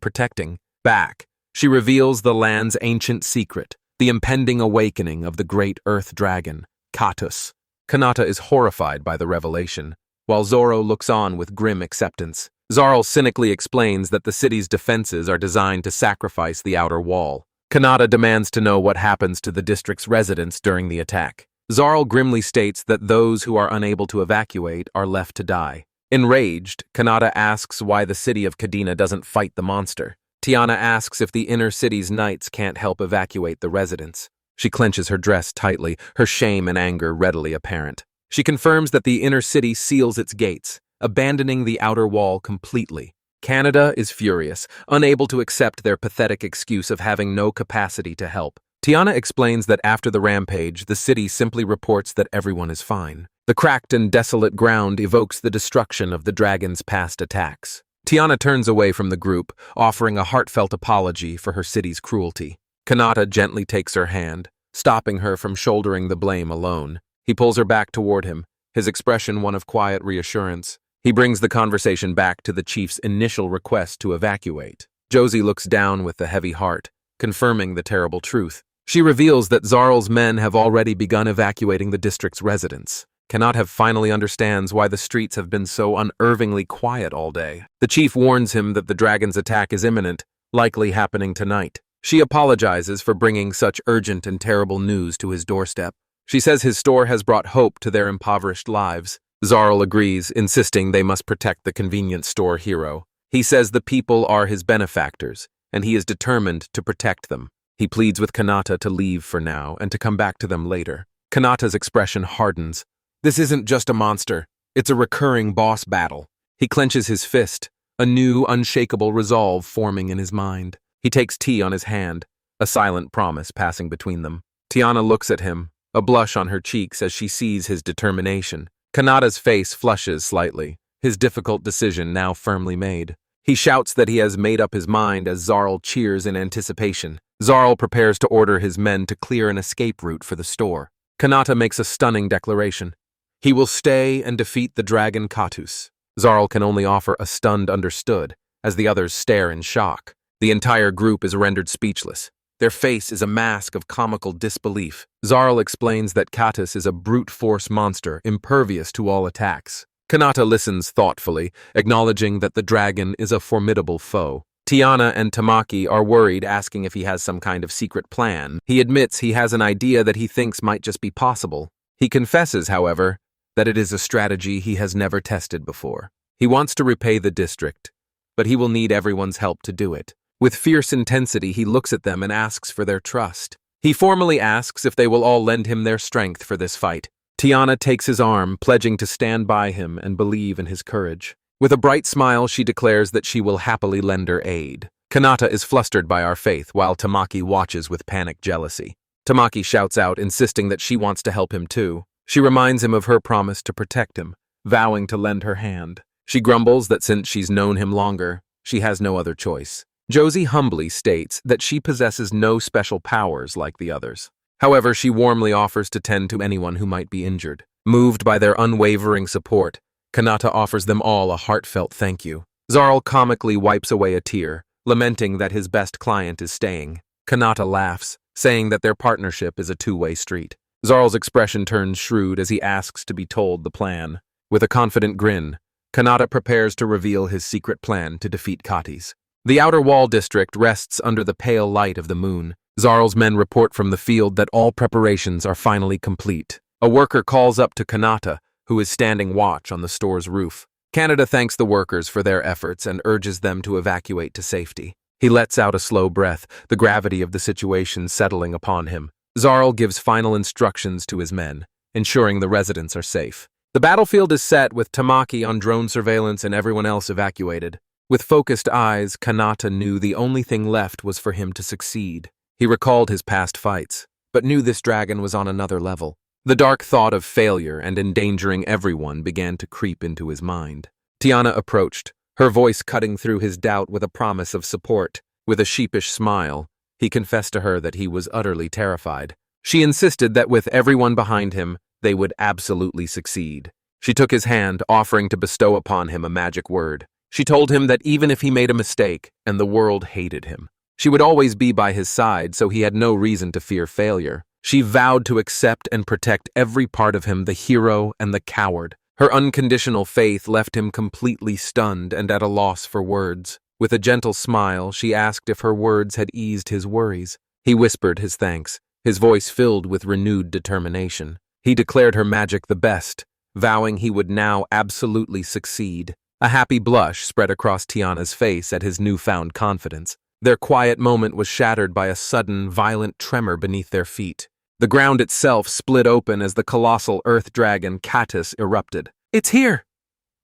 A: protecting. Back, she reveals the land's ancient secret, the impending awakening of the great earth dragon, Katus. Kanata is horrified by the revelation, while Zoro looks on with grim acceptance. Zarl cynically explains that the city's defenses are designed to sacrifice the outer wall. Kanata demands to know what happens to the district's residents during the attack. Zarl grimly states that those who are unable to evacuate are left to die. Enraged, Kanata asks why the city of Kadina doesn't fight the monster. Tiana asks if the inner city's knights can't help evacuate the residents. She clenches her dress tightly, her shame and anger readily apparent. She confirms that the inner city seals its gates, abandoning the outer wall completely. Canada is furious, unable to accept their pathetic excuse of having no capacity to help. Tiana explains that after the rampage, the city simply reports that everyone is fine. The cracked and desolate ground evokes the destruction of the dragon's past attacks. Tiana turns away from the group, offering a heartfelt apology for her city's cruelty. Kanata gently takes her hand, stopping her from shouldering the blame alone. He pulls her back toward him, his expression one of quiet reassurance. He brings the conversation back to the chief's initial request to evacuate. Josie looks down with a heavy heart, confirming the terrible truth. She reveals that Zarl's men have already begun evacuating the district's residents. Kanata finally understands why the streets have been so unnervingly quiet all day. The chief warns him that the dragon's attack is imminent, likely happening tonight. She apologizes for bringing such urgent and terrible news to his doorstep. She says his store has brought hope to their impoverished lives. Zarl agrees, insisting they must protect the convenience store hero. He says the people are his benefactors, and he is determined to protect them. He pleads with Kanata to leave for now and to come back to them later. Kanata's expression hardens. This isn't just a monster, it's a recurring boss battle. He clenches his fist, a new, unshakable resolve forming in his mind. He takes tea on his hand, a silent promise passing between them. Tiana looks at him, a blush on her cheeks as she sees his determination. Kanata's face flushes slightly, his difficult decision now firmly made. He shouts that he has made up his mind as Zarl cheers in anticipation. Zarl prepares to order his men to clear an escape route for the store. Kanata makes a stunning declaration. He will stay and defeat the dragon Katus. Zarl can only offer a stunned understood, as the others stare in shock. The entire group is rendered speechless. Their face is a mask of comical disbelief. Zarl explains that Katus is a brute force monster, impervious to all attacks. Kanata listens thoughtfully, acknowledging that the dragon is a formidable foe. Tiana and Tamaki are worried, asking if he has some kind of secret plan. He admits he has an idea that he thinks might just be possible. He confesses, however, that it is a strategy he has never tested before. He wants to repay the district, but he will need everyone's help to do it. With fierce intensity, he looks at them and asks for their trust. He formally asks if they will all lend him their strength for this fight. Tiana takes his arm, pledging to stand by him and believe in his courage. With a bright smile, she declares that she will happily lend her aid. Kanata is flustered by our faith, while Tamaki watches with panicked jealousy. Tamaki shouts out, insisting that she wants to help him too. She reminds him of her promise to protect him, vowing to lend her hand. She grumbles that since she's known him longer, she has no other choice. Josie humbly states that she possesses no special powers like the others. However, she warmly offers to tend to anyone who might be injured. Moved by their unwavering support, Kanata offers them all a heartfelt thank you. Zarl comically wipes away a tear, lamenting that his best client is staying. Kanata laughs, saying that their partnership is a two-way street. Zarl's expression turns shrewd as he asks to be told the plan. With a confident grin, Kanata prepares to reveal his secret plan to defeat Katis. The outer wall district rests under the pale light of the moon. Zarl's men report from the field that all preparations are finally complete. A worker calls up to Kanata, who is standing watch on the store's roof. Canada thanks the workers for their efforts and urges them to evacuate to safety. He lets out a slow breath, the gravity of the situation settling upon him. Zarl gives final instructions to his men, ensuring the residents are safe. The battlefield is set with Tamaki on drone surveillance and everyone else evacuated. With focused eyes, Kanata knew the only thing left was for him to succeed. He recalled his past fights, but knew this dragon was on another level. The dark thought of failure and endangering everyone began to creep into his mind. Tiana approached, her voice cutting through his doubt with a promise of support. With a sheepish smile, he confessed to her that he was utterly terrified. She insisted that with everyone behind him, they would absolutely succeed. She took his hand, offering to bestow upon him a magic word. She told him that even if he made a mistake and the world hated him, she would always be by his side, so he had no reason to fear failure. She vowed to accept and protect every part of him, the hero and the coward. Her unconditional faith left him completely stunned and at a loss for words. With a gentle smile, she asked if her words had eased his worries. He whispered his thanks, his voice filled with renewed determination. He declared her magic the best, vowing he would now absolutely succeed. A happy blush spread across Tiana's face at his newfound confidence. Their quiet moment was shattered by a sudden, violent tremor beneath their feet. The ground itself split open as the colossal earth dragon Katus erupted. "It's here!"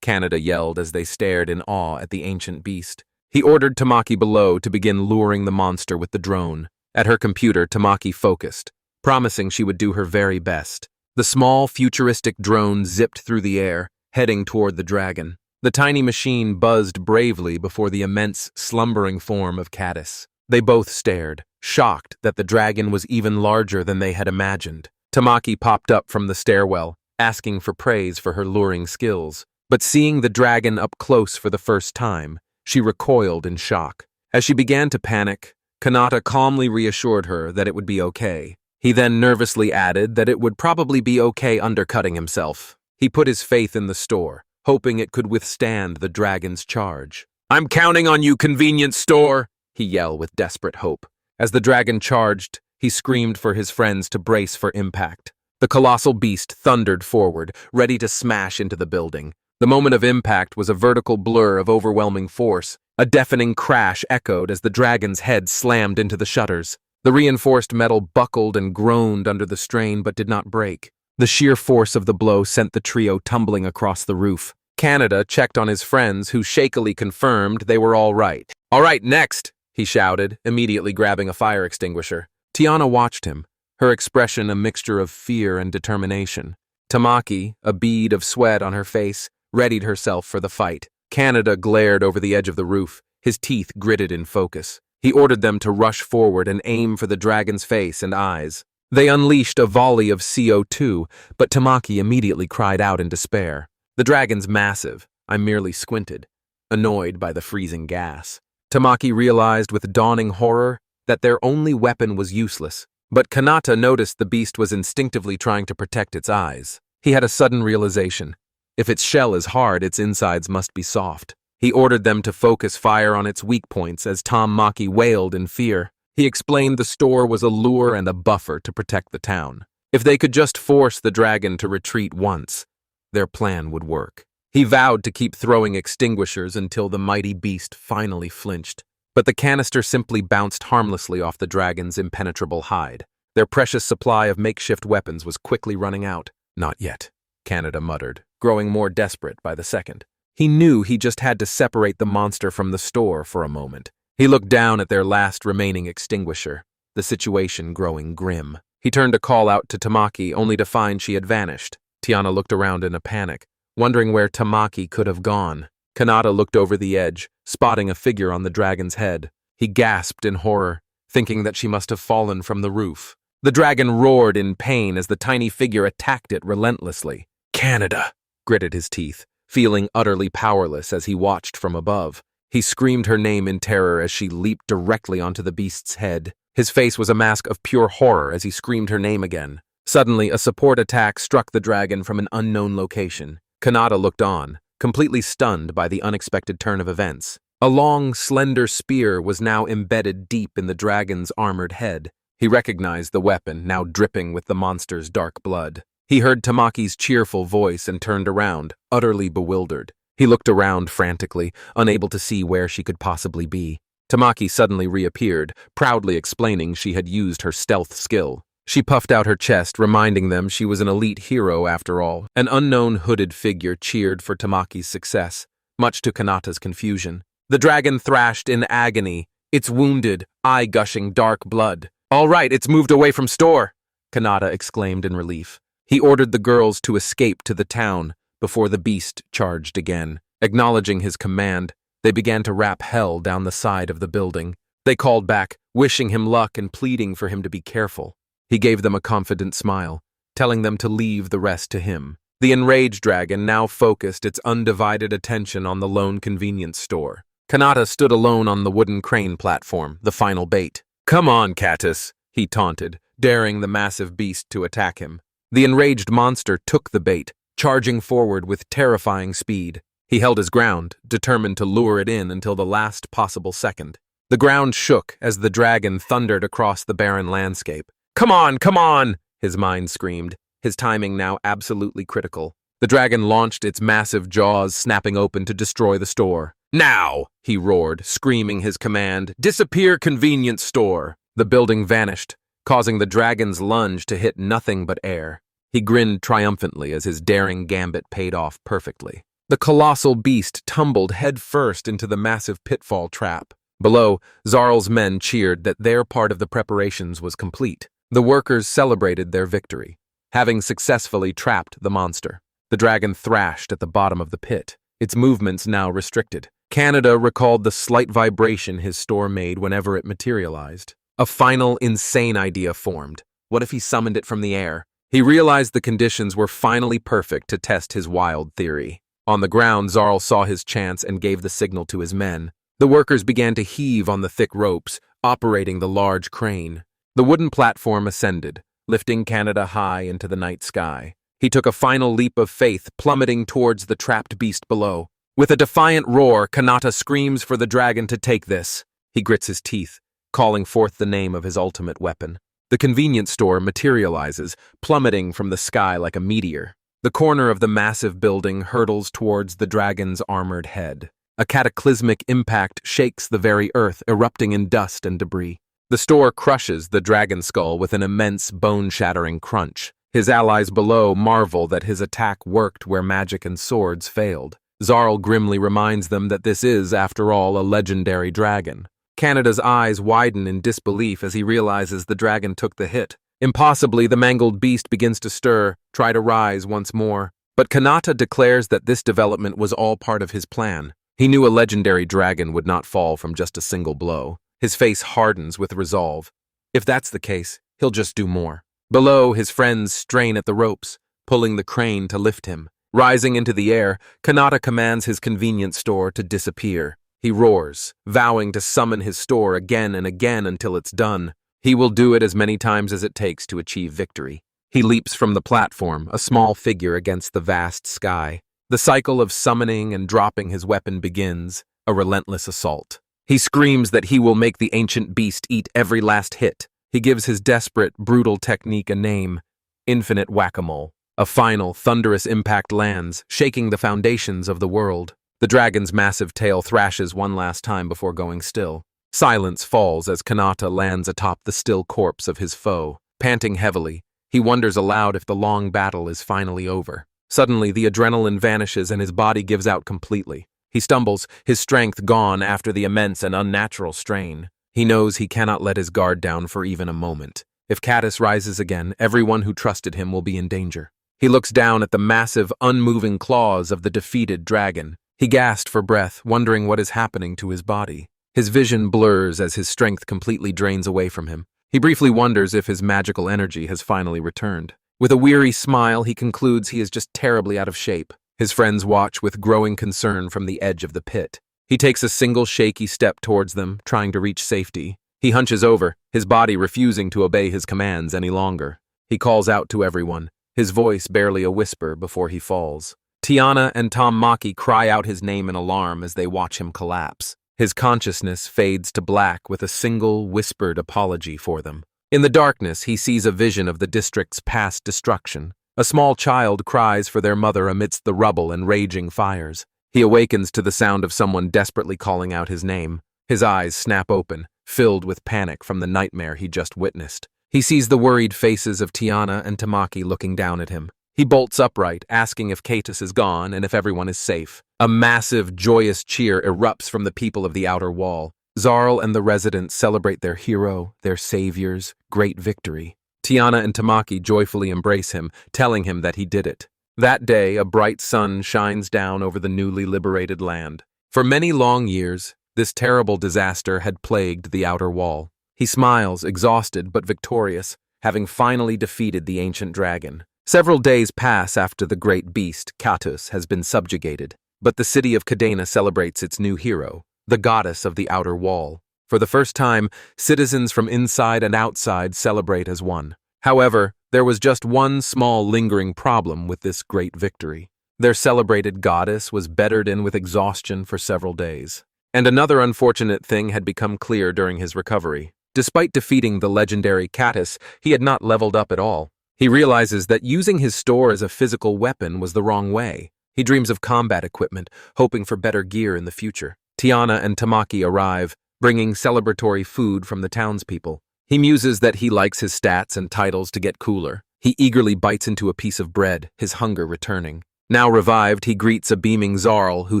A: Canada yelled as they stared in awe at the ancient beast. He ordered Tamaki below to begin luring the monster with the drone. At her computer, Tamaki focused, promising she would do her very best. The small, futuristic drone zipped through the air, heading toward the dragon. The tiny machine buzzed bravely before the immense, slumbering form of Katus. They both stared, shocked that the dragon was even larger than they had imagined. Tamaki popped up from the stairwell, asking for praise for her luring skills. But seeing the dragon up close for the first time, she recoiled in shock. As she began to panic, Kanata calmly reassured her that it would be okay. He then nervously added that it would probably be okay undercutting himself. He put his faith in the store, hoping it could withstand the dragon's charge. "I'm counting on you, convenience store!" he yelled with desperate hope. As the dragon charged, he screamed for his friends to brace for impact. The colossal beast thundered forward, ready to smash into the building. The moment of impact was a vertical blur of overwhelming force. A deafening crash echoed as the dragon's head slammed into the shutters. The reinforced metal buckled and groaned under the strain but did not break. The sheer force of the blow sent the trio tumbling across the roof. Canada checked on his friends, who shakily confirmed they were all right. "All right, next!" he shouted, immediately grabbing a fire extinguisher. Tiana watched him, her expression a mixture of fear and determination. Tamaki, a bead of sweat on her face, readied herself for the fight. Canada glared over the edge of the roof, his teeth gritted in focus. He ordered them to rush forward and aim for the dragon's face and eyes. They unleashed a volley of CO2, but Tamaki immediately cried out in despair. "The dragon's massive." I merely squinted, annoyed by the freezing gas. Tamaki realized with dawning horror that their only weapon was useless, but Kanata noticed the beast was instinctively trying to protect its eyes. He had a sudden realization. If its shell is hard, its insides must be soft. He ordered them to focus fire on its weak points as Tamaki wailed in fear. He explained the store was a lure and a buffer to protect the town. If they could just force the dragon to retreat once, their plan would work. He vowed to keep throwing extinguishers until the mighty beast finally flinched. But the canister simply bounced harmlessly off the dragon's impenetrable hide. Their precious supply of makeshift weapons was quickly running out. "Not yet," Canada muttered, growing more desperate by the second. He knew he just had to separate the monster from the store for a moment. He looked down at their last remaining extinguisher, the situation growing grim. He turned to call out to Tamaki, only to find she had vanished. Tiana looked around in a panic, wondering where Tamaki could have gone. Kanata looked over the edge, spotting a figure on the dragon's head. He gasped in horror, thinking that she must have fallen from the roof. The dragon roared in pain as the tiny figure attacked it relentlessly. "Canada!" gritted his teeth, feeling utterly powerless as he watched from above. He screamed her name in terror as she leaped directly onto the beast's head. His face was a mask of pure horror as he screamed her name again. Suddenly, a support attack struck the dragon from an unknown location. Kanata looked on, completely stunned by the unexpected turn of events. A long, slender spear was now embedded deep in the dragon's armored head. He recognized the weapon, now dripping with the monster's dark blood. He heard Tamaki's cheerful voice and turned around, utterly bewildered. He looked around frantically, unable to see where she could possibly be. Tamaki suddenly reappeared, proudly explaining she had used her stealth skill. She puffed out her chest, reminding them she was an elite hero after all. An unknown hooded figure cheered for Tamaki's success, much to Kanata's confusion. The dragon thrashed in agony, its wounded, eye-gushing dark blood. "All right, it's moved away from store," Kanata exclaimed in relief. He ordered the girls to escape to the town before the beast charged again. Acknowledging his command, they began to rap hell down the side of the building. They called back, wishing him luck and pleading for him to be careful. He gave them a confident smile, telling them to leave the rest to him. The enraged dragon now focused its undivided attention on the lone convenience store. Kanata stood alone on the wooden crane platform, the final bait. "Come on, Katus," he taunted, daring the massive beast to attack him. The enraged monster took the bait, charging forward with terrifying speed. He held his ground, determined to lure it in until the last possible second. The ground shook as the dragon thundered across the barren landscape. "Come on, come on!" his mind screamed, his timing now absolutely critical. The dragon launched its massive jaws, snapping open to destroy the store. "Now!" he roared, screaming his command. "Disappear, convenience store!" The building vanished, causing the dragon's lunge to hit nothing but air. He grinned triumphantly as his daring gambit paid off perfectly. The colossal beast tumbled headfirst into the massive pitfall trap. Below, Zarl's men cheered that their part of the preparations was complete. The workers celebrated their victory, having successfully trapped the monster. The dragon thrashed at the bottom of the pit, its movements now restricted. Canada recalled the slight vibration his store made whenever it materialized. A final, insane idea formed. What if he summoned it from the air? He realized the conditions were finally perfect to test his wild theory. On the ground, Zarl saw his chance and gave the signal to his men. The workers began to heave on the thick ropes, operating the large crane. The wooden platform ascended, lifting Canada high into the night sky. He took a final leap of faith, plummeting towards the trapped beast below. With a defiant roar, Kanata screams for the dragon to take this. He grits his teeth, calling forth the name of his ultimate weapon. The convenience store materializes, plummeting from the sky like a meteor. The corner of the massive building hurtles towards the dragon's armored head. A cataclysmic impact shakes the very earth, erupting in dust and debris. The store crushes the dragon skull with an immense bone-shattering crunch. His allies below marvel that his attack worked where magic and swords failed. Zarl grimly reminds them that this is, after all, a legendary dragon. Canada's eyes widen in disbelief as he realizes the dragon took the hit. Impossibly, the mangled beast begins to stir, try to rise once more. But Kanata declares that this development was all part of his plan. He knew a legendary dragon would not fall from just a single blow. His face hardens with resolve. If that's the case, he'll just do more. Below, his friends strain at the ropes, pulling the crane to lift him. Rising into the air, Kanata commands his convenience store to disappear. He roars, vowing to summon his store again and again until it's done. He will do it as many times as it takes to achieve victory. He leaps from the platform, a small figure against the vast sky. The cycle of summoning and dropping his weapon begins, a relentless assault. He screams that he will make the ancient beast eat every last hit. He gives his desperate, brutal technique a name, Infinite Whack-a-Mole. A final, thunderous impact lands, shaking the foundations of the world. The dragon's massive tail thrashes one last time before going still. Silence falls as Kanata lands atop the still corpse of his foe. Panting heavily, he wonders aloud if the long battle is finally over. Suddenly, the adrenaline vanishes and his body gives out completely. He stumbles, his strength gone after the immense and unnatural strain. He knows he cannot let his guard down for even a moment. If Katus rises again, everyone who trusted him will be in danger. He looks down at the massive, unmoving claws of the defeated dragon. He gasped for breath, wondering what is happening to his body. His vision blurs as his strength completely drains away from him. He briefly wonders if his magical energy has finally returned. With a weary smile, he concludes he is just terribly out of shape. His friends watch with growing concern from the edge of the pit. He takes a single shaky step towards them, trying to reach safety. He hunches over, his body refusing to obey his commands any longer. He calls out to everyone, his voice barely a whisper before he falls. Tiana and Tamaki cry out his name in alarm as they watch him collapse. His consciousness fades to black with a single whispered apology for them. In the darkness, he sees a vision of the district's past destruction. A small child cries for their mother amidst the rubble and raging fires. He awakens to the sound of someone desperately calling out his name. His eyes snap open, filled with panic from the nightmare he just witnessed. He sees the worried faces of Tiana and Tamaki looking down at him. He bolts upright, asking if Katus is gone and if everyone is safe. A massive, joyous cheer erupts from the people of the outer wall. Zarl and the residents celebrate their hero, their savior's great victory. Tiana and Tamaki joyfully embrace him, telling him that he did it. That day, a bright sun shines down over the newly liberated land. For many long years, this terrible disaster had plagued the outer wall. He smiles, exhausted but victorious, having finally defeated the ancient dragon. Several days pass after the great beast, Katus, has been subjugated, but the city of Kadina celebrates its new hero, the goddess of the outer wall. For the first time, citizens from inside and outside celebrate as one. However, there was just one small lingering problem with this great victory. Their celebrated goddess was bettered in with exhaustion for several days. And another unfortunate thing had become clear during his recovery. Despite defeating the legendary Katus, he had not leveled up at all. He realizes that using his store as a physical weapon was the wrong way. He dreams of combat equipment, hoping for better gear in the future. Tiana and Tamaki arrive, bringing celebratory food from the townspeople. He muses that he likes his stats and titles to get cooler. He eagerly bites into a piece of bread, his hunger returning. Now revived, he greets a beaming Zarl, who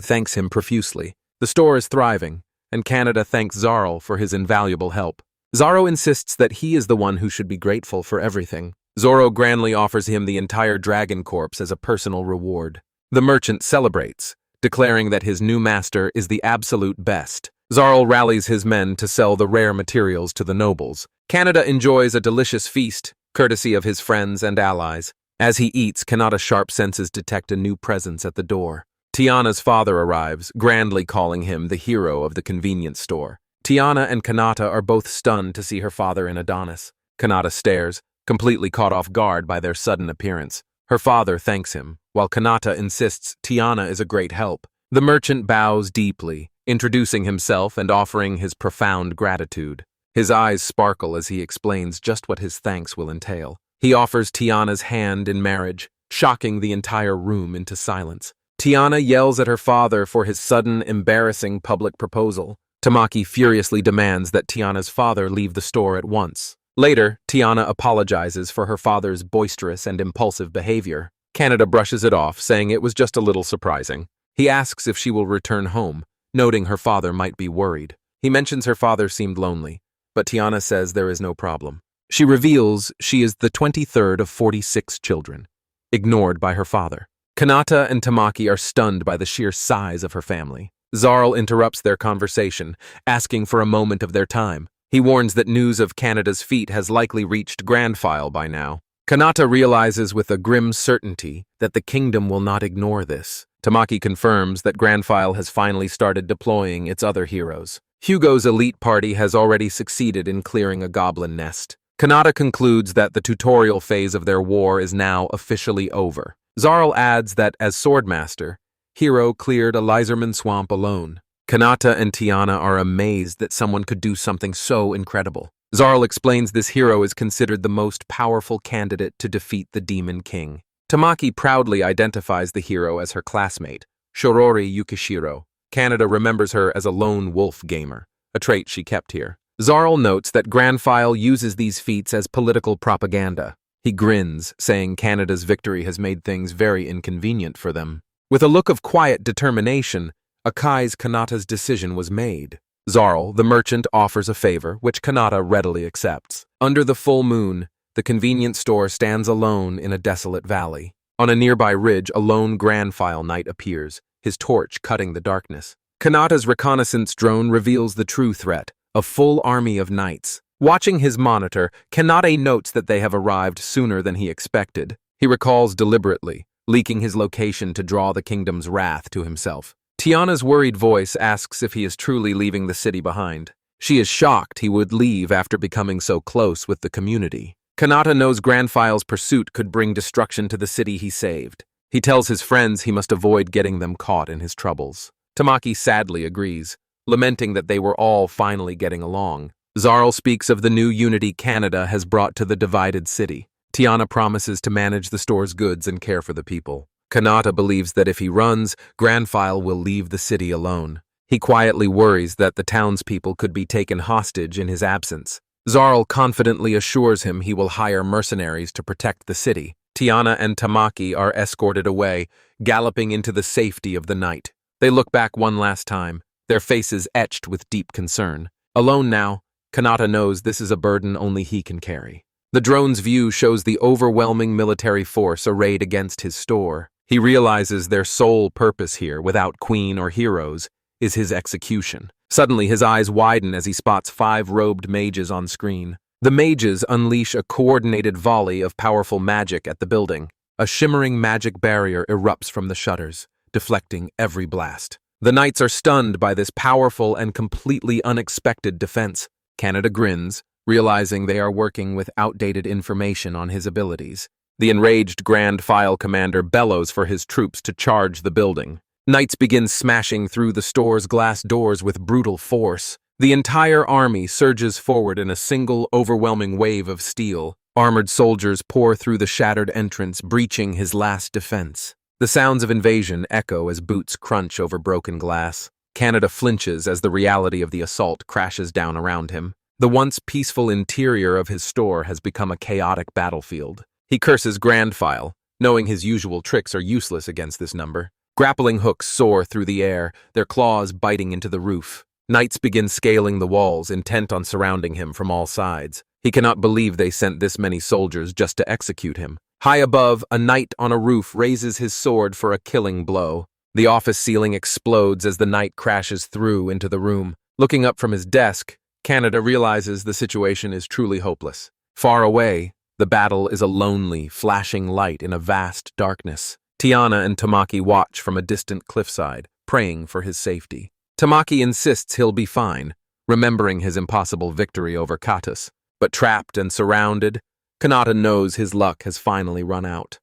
A: thanks him profusely. The store is thriving, and Canada thanks Zarl for his invaluable help. Zaro insists that he is the one who should be grateful for everything. Zoro grandly offers him the entire dragon corpse as a personal reward. The merchant celebrates, declaring that his new master is the absolute best. Zarl rallies his men to sell the rare materials to the nobles. Canada enjoys a delicious feast, courtesy of his friends and allies. As he eats, Kanata's sharp senses detect a new presence at the door. Tiana's father arrives, grandly calling him the hero of the convenience store. Tiana and Kanata are both stunned to see her father in Adonis. Kanata stares, completely caught off guard by their sudden appearance. Her father thanks him, while Kanata insists Tiana is a great help. The merchant bows deeply, introducing himself and offering his profound gratitude. His eyes sparkle as he explains just what his thanks will entail. He offers Tiana's hand in marriage, shocking the entire room into silence. Tiana yells at her father for his sudden, embarrassing public proposal. Tamaki furiously demands that Tiana's father leave the store at once. Later, Tiana apologizes for her father's boisterous and impulsive behavior. Canada brushes it off, saying it was just a little surprising. He asks if she will return home, noting her father might be worried. He mentions her father seemed lonely, but Tiana says there is no problem. She reveals she is the 23rd of 46 children, ignored by her father. Kanata and Tamaki are stunned by the sheer size of her family. Zarl interrupts their conversation, asking for a moment of their time. He warns that news of Canada's feat has likely reached Grandfile by now. Kanata realizes with a grim certainty that the kingdom will not ignore this. Tamaki confirms that Grandfile has finally started deploying its other heroes. Hugo's elite party has already succeeded in clearing a goblin nest. Kanata concludes that the tutorial phase of their war is now officially over. Zarl adds that as Swordmaster, Hero cleared a Lizerman swamp alone. Kanata and Tiana are amazed that someone could do something so incredible. Zarl explains this hero is considered the most powerful candidate to defeat the Demon King. Tamaki proudly identifies the hero as her classmate, Shorori Yukishiro. Kanata remembers her as a lone wolf gamer, a trait she kept here. Zarl notes that Grandfile uses these feats as political propaganda. He grins, saying Canada's victory has made things very inconvenient for them. With a look of quiet determination, Akai's Kanata's decision was made. Zarl, the merchant, offers a favor, which Kanata readily accepts. Under the full moon, the convenience store stands alone in a desolate valley. On a nearby ridge, a lone Grandfile knight appears, his torch cutting the darkness. Kanata's reconnaissance drone reveals the true threat, a full army of knights. Watching his monitor, Kanata notes that they have arrived sooner than he expected. He recalls deliberately, leaking his location to draw the kingdom's wrath to himself. Tiana's worried voice asks if he is truly leaving the city behind. She is shocked he would leave after becoming so close with the community. Kanata knows Grandfile's pursuit could bring destruction to the city he saved. He tells his friends he must avoid getting them caught in his troubles. Tamaki sadly agrees, lamenting that they were all finally getting along. Zarl speaks of the new unity Canada has brought to the divided city. Tiana promises to manage the store's goods and care for the people. Kanata believes that if he runs, Grandfile will leave the city alone. He quietly worries that the townspeople could be taken hostage in his absence. Zarl confidently assures him he will hire mercenaries to protect the city. Tiana and Tamaki are escorted away, galloping into the safety of the night. They look back one last time, their faces etched with deep concern. Alone now, Kanata knows this is a burden only he can carry. The drone's view shows the overwhelming military force arrayed against his store. He realizes their sole purpose here, without queen or heroes, is his execution. Suddenly, his eyes widen as he spots 5 robed mages on screen. The mages unleash a coordinated volley of powerful magic at the building. A shimmering magic barrier erupts from the shutters, deflecting every blast. The knights are stunned by this powerful and completely unexpected defense. Kanata grins, realizing they are working with outdated information on his abilities. The enraged Grand File commander bellows for his troops to charge the building. Knights begin smashing through the store's glass doors with brutal force. The entire army surges forward in a single, overwhelming wave of steel. Armored soldiers pour through the shattered entrance, breaching his last defense. The sounds of invasion echo as boots crunch over broken glass. Kanata flinches as the reality of the assault crashes down around him. The once peaceful interior of his store has become a chaotic battlefield. He curses Grandfile, knowing his usual tricks are useless against this number. Grappling hooks soar through the air, their claws biting into the roof. Knights begin scaling the walls, intent on surrounding him from all sides. He cannot believe they sent this many soldiers just to execute him. High above, a knight on a roof raises his sword for a killing blow. The office ceiling explodes as the knight crashes through into the room. Looking up from his desk, Kanata realizes the situation is truly hopeless. Far away, the battle is a lonely, flashing light in a vast darkness. Tiana and Tamaki watch from a distant cliffside, praying for his safety. Tamaki insists he'll be fine, remembering his impossible victory over Katus. But trapped and surrounded, Kanata knows his luck has finally run out.